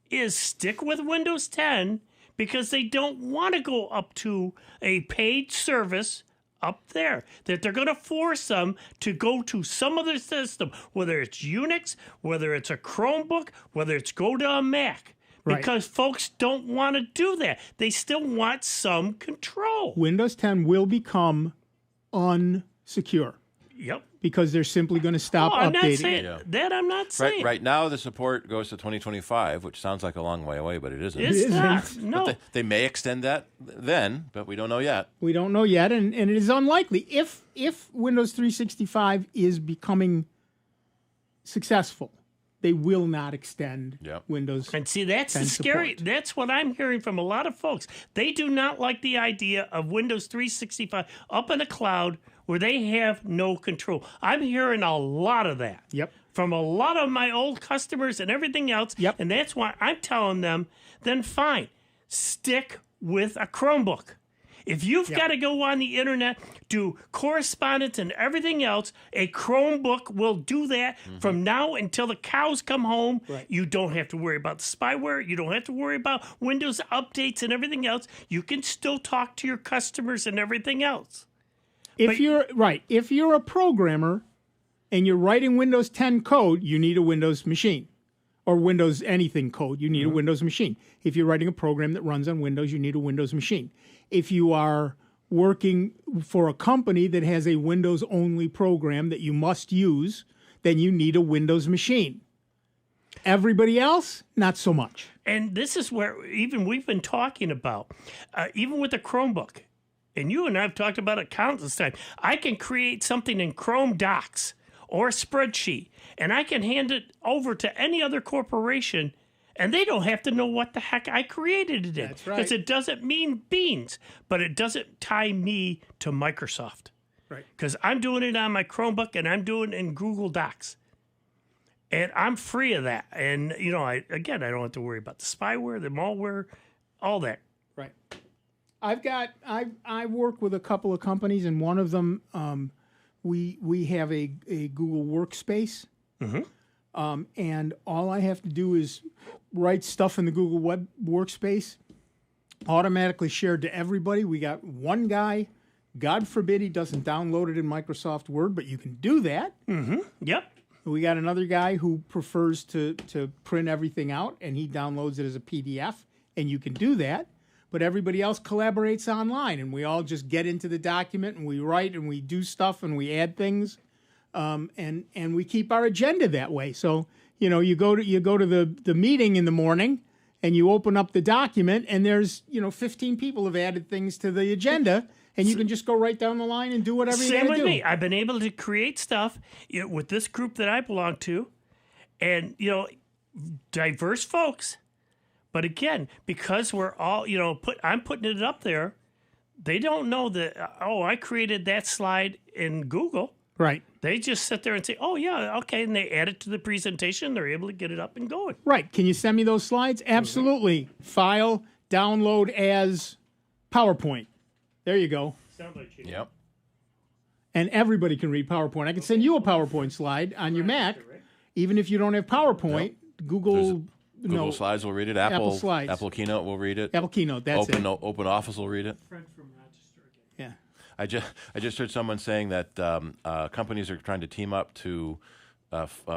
is stick with Windows 10 because they don't want to go up to a paid service up there, that they're going to force them to go to some other system, whether it's Unix, whether it's a Chromebook, whether it's go to a Mac, because folks don't want to do that. They still want some control. Windows 10 will become unsecure. Yep. Because they're simply going to stop updating. I'm not saying that. I'm not saying. Right now, the support goes to 2025, which sounds like a long way away, but it isn't. It's not. No. But they may extend that then, but we don't know yet. We don't know yet, and it is unlikely. If Windows 365 is becoming successful, they will not extend Windows. And see, that's 10 the scary. support. That's what I'm hearing from a lot of folks. They do not like the idea of Windows 365 up in the cloud where they have no control. I'm hearing a lot of that. Yep. From a lot of my old customers and everything else. Yep. And that's why I'm telling them, then fine, stick with a Chromebook. If you've got to go on the internet, do correspondence and everything else, a Chromebook will do that from now until the cows come home. Right. You don't have to worry about the spyware. You don't have to worry about Windows updates and everything else. You can still talk to your customers and everything else. If you're a programmer and you're writing Windows 10 code, you need a Windows machine. Or Windows anything code, you need a Windows machine. If you're writing a program that runs on Windows, you need a Windows machine. If you are working for a company that has a Windows-only program that you must use, then you need a Windows machine. Everybody else, not so much. And this is where even we've been talking about, even with the Chromebook, and you and I have talked about it countless times, I can create something in Chrome Docs or a spreadsheet, and I can hand it over to any other corporation, and they don't have to know what the heck I created it in. That's right. Because it doesn't mean beans, but it doesn't tie me to Microsoft. Right. Because I'm doing it on my Chromebook, and I'm doing it in Google Docs. And I'm free of that. And, you know, I don't have to worry about the spyware, the malware, all that. Right. I work with a couple of companies, and one of them, we have a Google Workspace. Mm-hmm. And all I have to do is write stuff in the Google Web Workspace, automatically shared to everybody. We got one guy. God forbid he doesn't download it in Microsoft Word, but you can do that. Mm-hmm. Yep. We got another guy who prefers to print everything out, and he downloads it as a PDF, and you can do that. But everybody else collaborates online, and we all just get into the document, and we write, and we do stuff, and we add things, and we keep our agenda that way. So, you know, you go to the meeting in the morning, and you open up the document, and there's 15 people have added things to the agenda. And you can just go right down the line and do whatever you got to do. Same with me. I've been able to create stuff with this group that I belong to, and diverse folks. But again, because we're all I'm putting it up there, they don't know that. I created that slide in Google. Right. They just sit there and say, "Oh yeah, okay," and they add it to the presentation. They're able to get it up and going. Right. Can you send me those slides? Absolutely. Mm-hmm. File, download as PowerPoint. There you go. Sounds like you. Yep. And everybody can read PowerPoint. I can send you a PowerPoint slide on your Mac, even if you don't have PowerPoint. Yep. Google Slides will read it. Apple Slides. Apple Keynote will read it. Apple Keynote. That's it. Open Office will read it. Fred from Rochester again. Yeah. I just heard someone saying that companies are trying to team up to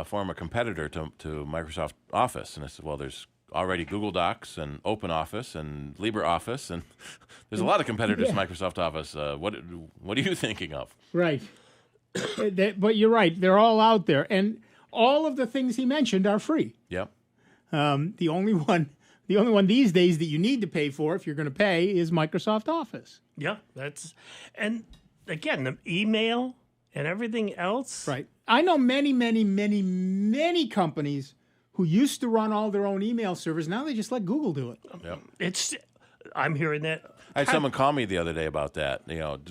form a competitor to Microsoft Office, and I said, well, there's already Google Docs and Open Office and LibreOffice, and there's a lot of competitors to Microsoft Office. What are you thinking of? Right. But you're right. They're all out there. And all of the things he mentioned are free. Yep. The only one these days that you need to pay for, if you're going to pay, is Microsoft Office. Yeah, and again, the email and everything else. Right. I know many, many, many, many companies who used to run all their own email servers. Now they just let Google do it. Yep. I'm hearing that. I had someone call me the other day about that.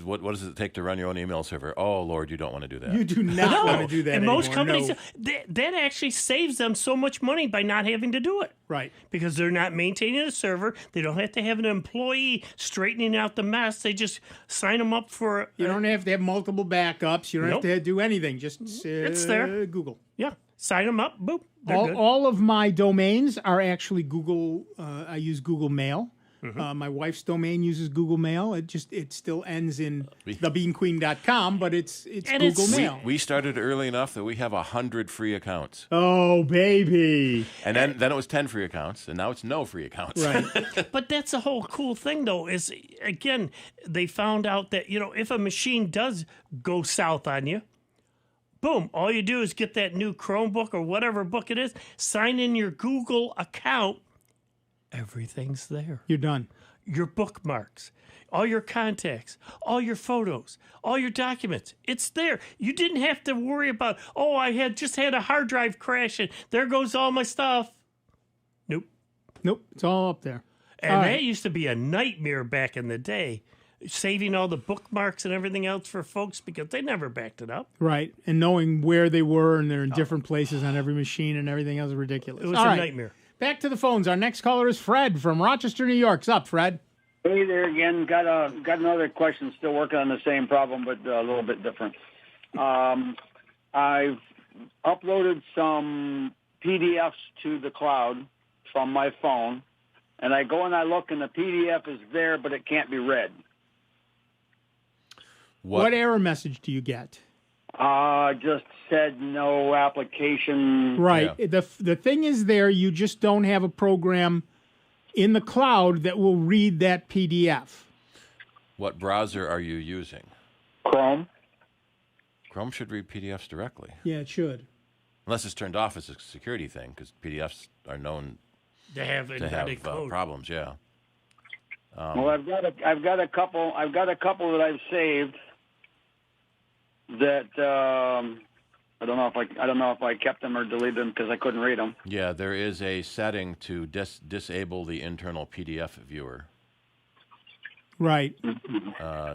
What does it take to run your own email server? Oh, Lord, you don't want to do that. You do not want to do that. And anymore. most companies, that actually saves them so much money by not having to do it. Right. Because they're not maintaining a server. They don't have to have an employee straightening out the mess. They just sign them up for. You don't have to have multiple backups. You don't have to do anything. Just it's there. Google. Yeah. Sign them up. Boop. All of my domains are actually Google. I use Google Mail. Mm-hmm. My wife's domain uses Google Mail. It still ends in thebeanqueen.com, but it's Google Mail. We started early enough that we have 100 free accounts. Oh, baby. And then it was 10 free accounts, and now it's no free accounts. Right. But that's the whole cool thing, though, is, again, they found out that, if a machine does go south on you, boom, all you do is get that new Chromebook or whatever book it is, sign in your Google account, everything's there. You're done. Your bookmarks, all your contacts, all your photos, all your documents. It's there. You didn't have to worry about, I just had a hard drive crash and there goes all my stuff. Nope. It's all up there. And that used to be a nightmare back in the day, saving all the bookmarks and everything else for folks because they never backed it up. Right. And knowing where they were and they're in different places on every machine and everything else is ridiculous. It was a nightmare. Back to the phones. Our next caller is Fred from Rochester, New York. What's up, Fred? Hey there again. Got another question. Still working on the same problem, but a little bit different. I've uploaded some PDFs to the cloud from my phone, and I go and I look, and the PDF is there, but it can't be read. What error message do you get? Just said no application. Right. Yeah. The thing is there, you just don't have a program in the cloud that will read that PDF. What browser are you using? Chrome. Chrome should read PDFs directly. Yeah, it should. Unless it's turned off as a security thing, because PDFs are known They have to embedded have code. problems. Yeah. Well, I've got a couple that I've saved that I don't know if I kept them or deleted them because I couldn't read them. Yeah, there is a setting to disable the internal PDF viewer. Right.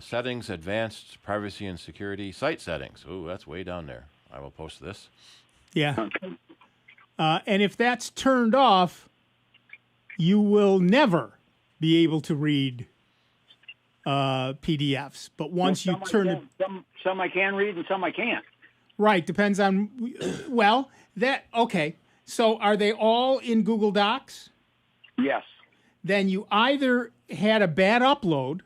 Settings, advanced privacy and security, site settings. Ooh, that's way down there. I will post this. Yeah. And if that's turned off, you will never be able to read PDFs. But once you turn it, some I can read and some I can't. right, depends on. Well, okay. So are they all in Google Docs? Yes. Then you either had a bad upload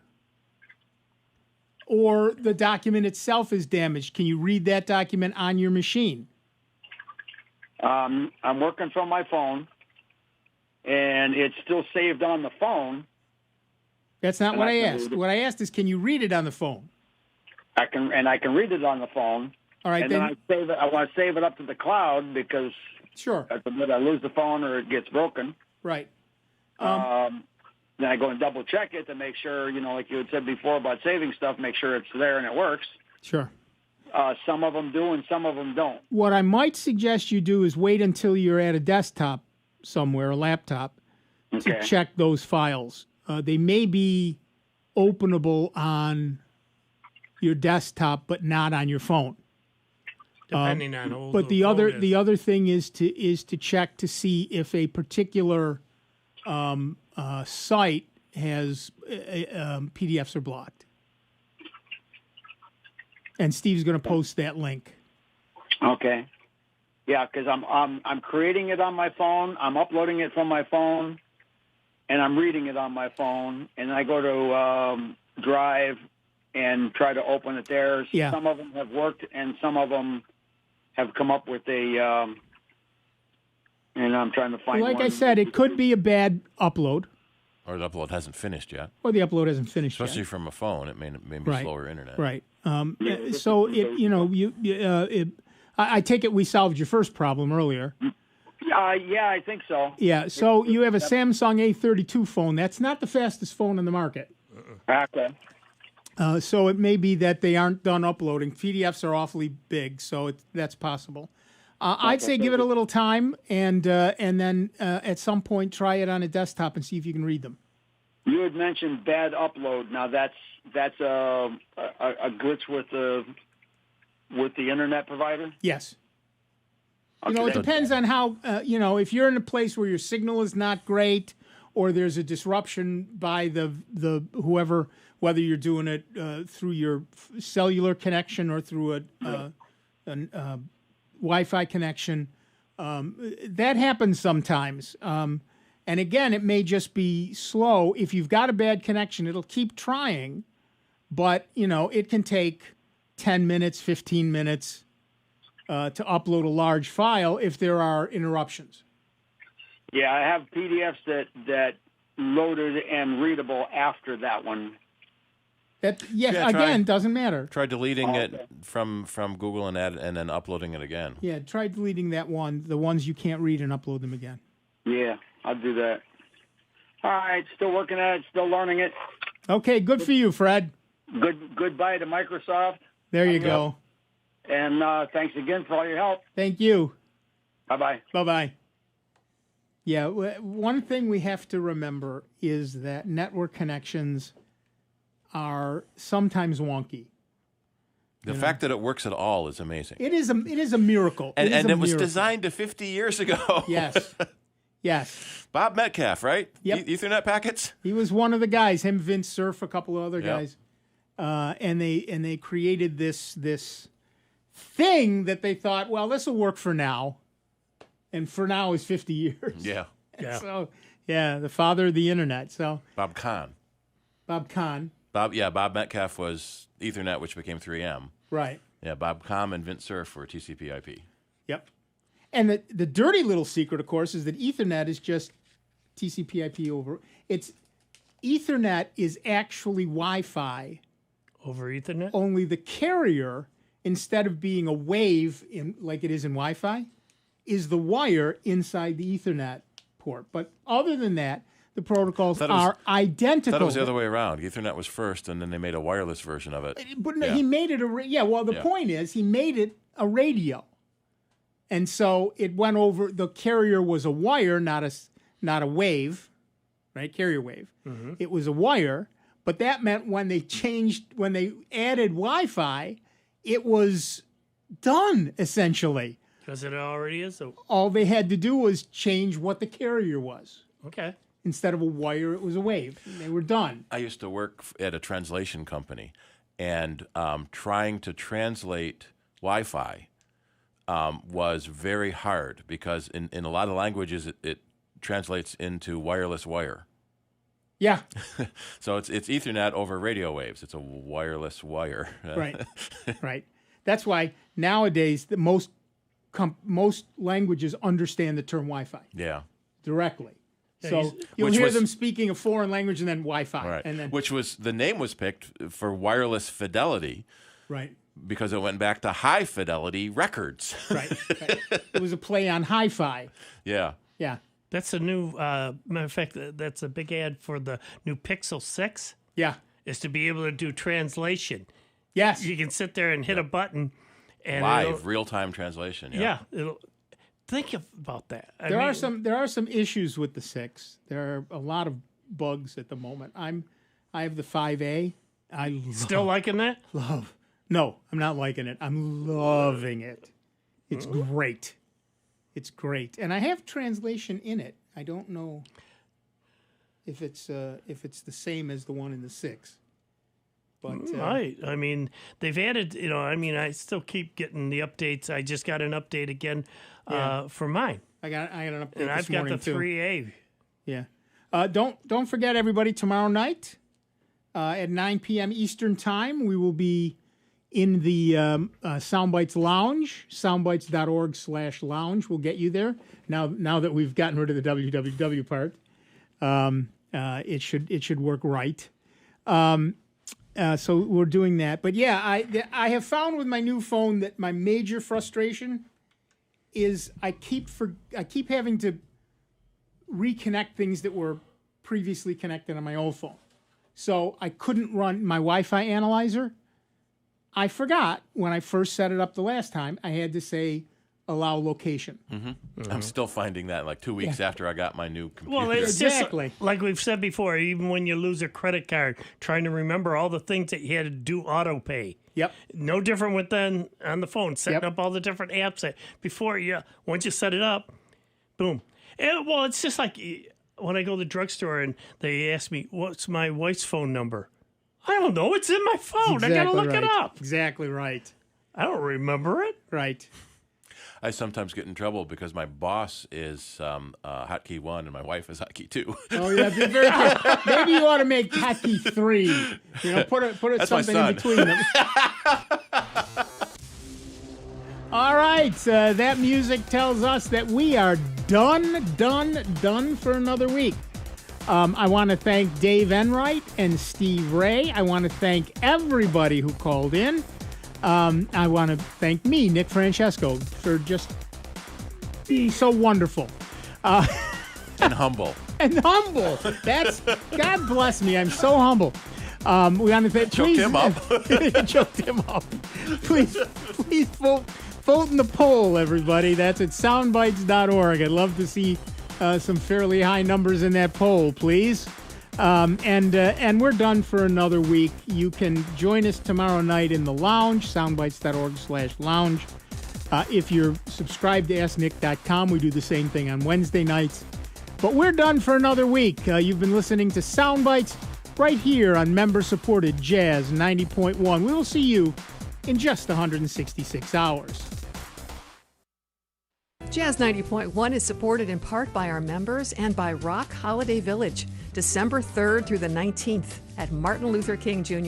or the document itself is damaged. Can you read that document on your machine? I'm working from my phone, and it's still saved on the phone. That's not what I asked. What I asked is, can you read it on the phone? I can read it on the phone. All right, and then I save it. I want to save it up to the cloud because sure, I lose the phone or it gets broken. Right. Then I go and double check it to make sure, like you had said before about saving stuff, make sure it's there and it works. Sure. Some of them do and some of them don't. What I might suggest you do is wait until you're at a desktop somewhere, a laptop, to check those files. They may be openable on your desktop, but not on your phone. Depending on old. But the other thing is to check to see if a particular site has PDFs are blocked. And Steve's going to post that link. Okay. Yeah, because I'm creating it on my phone, I'm uploading it from my phone, and I'm reading it on my phone. And I go to Drive and try to open it there. Yeah. Some of them have worked, and some of them have come up with a. And I'm trying to find. Like one. I said, it could be a bad upload. Or the upload hasn't finished yet. Or the upload hasn't finished Especially yet. from a phone, it may be Right. slower internet. Right. So I take it we solved your first problem earlier. Yeah, I think so. Yeah. So you have a Samsung A32 phone. That's not the fastest phone in the market. Okay. So it may be that they aren't done uploading. PDFs are awfully big, so that's possible. I'd say give it a little time, and then at some point try it on a desktop and see if you can read them. You had mentioned bad upload. Now that's a glitch with the internet provider. Yes. Okay. It depends on how if you're in a place where your signal is not great, or there's a disruption by the whoever, whether you're doing it through your cellular connection or through a Wi-Fi connection, that happens sometimes. And again, it may just be slow. If you've got a bad connection, it'll keep trying, but it can take 10 minutes, 15 minutes to upload a large file if there are interruptions. Yeah, I have PDFs that loaded and readable after that one. Doesn't matter. Try deleting it from Google and then uploading it again. Yeah, try deleting the ones you can't read, and upload them again. Yeah, I'll do that. All right, still working at it, still learning it. Okay, good for you, Fred. Goodbye to Microsoft. There you go. And thanks again for all your help. Thank you. Bye-bye. Bye-bye. Yeah, one thing we have to remember is that network connections are sometimes wonky. The fact that it works at all is amazing. It is a miracle. And it was designed to 50 years ago. Yes. Yes. Bob Metcalf, right? Yep. Ethernet packets? He was one of the guys, him, Vince Cerf, a couple of other guys. And they created this thing that they thought, well, this will work for now. And for now is 50 years. Yeah. So, the father of the internet. So Bob Kahn. Bob Metcalf was Ethernet, which became 3M. Right. Yeah, Bob Kahn and Vince Cerf were TCP/IP. Yep. And the dirty little secret, of course, is that Ethernet is just TCP/IP over. It's Ethernet is actually Wi-Fi. Over Ethernet? Only the carrier, instead of being a wave like it is in Wi-Fi, is the wire inside the Ethernet port. But other than that, the protocols are identical. I thought it was the other way around. Ethernet was first, and then they made a wireless version of it. But he made it the point is he made it a radio. And so it went over, the carrier was a wire, not a wave, right? Carrier wave. Mm-hmm. It was a wire, but that meant when they added Wi-Fi, it was done, essentially. Because it already is. All they had to do was change what the carrier was. Okay. Instead of a wire, it was a wave. They were done. I used to work at a translation company, and trying to translate Wi-Fi was very hard because in a lot of languages it translates into wireless wire. Yeah. So it's Ethernet over radio waves. It's a wireless wire. Right. Right. That's why nowadays most languages understand the term Wi-Fi. Yeah. Directly. Yeah, So you'll hear them speaking a foreign language and then Wi-Fi. Right. And then, the name was picked for wireless fidelity. Right. Because it went back to high fidelity records. Right. It was a play on hi-fi. Yeah. Yeah. That's a new, matter of fact, that's a big ad for the new Pixel 6. Yeah. Is to be able to do translation. Yes. You can sit there and hit a button. And live, real-time translation. Yeah. Think about that. There are some issues with the 6. There are a lot of bugs at the moment. I have the 5A. Still liking that? Love. No, I'm not liking it. I'm loving it. It's great. It's great, and I have translation in it. I don't know if it's the same as the one in the 6. But right. I mean, they've added. I still keep getting the updates. I just got an update again for mine. I got an update. And I've got the too. 3A. Yeah. Don't forget, everybody. Tomorrow night at 9 p.m. Eastern Time, we will be in the Soundbites Lounge. Soundbites.org/lounge will get you there. Now that we've gotten rid of the www part, it should work right. So we're doing that. But yeah, I have found with my new phone that my major frustration is I keep having to reconnect things that were previously connected on my old phone. So I couldn't run my Wi-Fi analyzer. I forgot when I first set it up the last time, I had to say allow location. Mm-hmm. Mm-hmm. I'm still finding that like 2 weeks after I got my new computer. Well, it's exactly just like we've said before, even when you lose a credit card, trying to remember all the things that you had to do auto pay. Yep. No different with then on the phone, setting up all the different apps that before once you set it up, boom. And, well, it's just like when I go to the drugstore and they ask me, what's my wife's phone number? I don't know. It's in my phone. I got to look it up. Exactly right. I don't remember it. Right. I sometimes get in trouble because my boss is hotkey 1 and my wife is hotkey 2. Oh, yeah. Be very careful. Maybe you ought to make hotkey 3. Put something in between them. All right. That music tells us that we are done for another week. I want to thank Dave Enright and Steve Ray. I want to thank everybody who called in. I want to thank me, Nick Francesco, for just being so wonderful. And humble. And humble. That's, God bless me. I'm so humble. We want to thank. Choked him up. Choked him up. Please vote in the poll, everybody. That's at soundbites.org. I'd love to see some fairly high numbers in that poll, please. And we're done for another week. You can join us tomorrow night in the lounge, soundbites.org/lounge. If you're subscribed to AskNick.com, we do the same thing on Wednesday nights. But we're done for another week. You've been listening to Soundbites right here on member-supported Jazz 90.1. We will see you in just 166 hours. Jazz 90.1 is supported in part by our members and by Rock Holiday Village, December 3rd through the 19th at Martin Luther King Jr.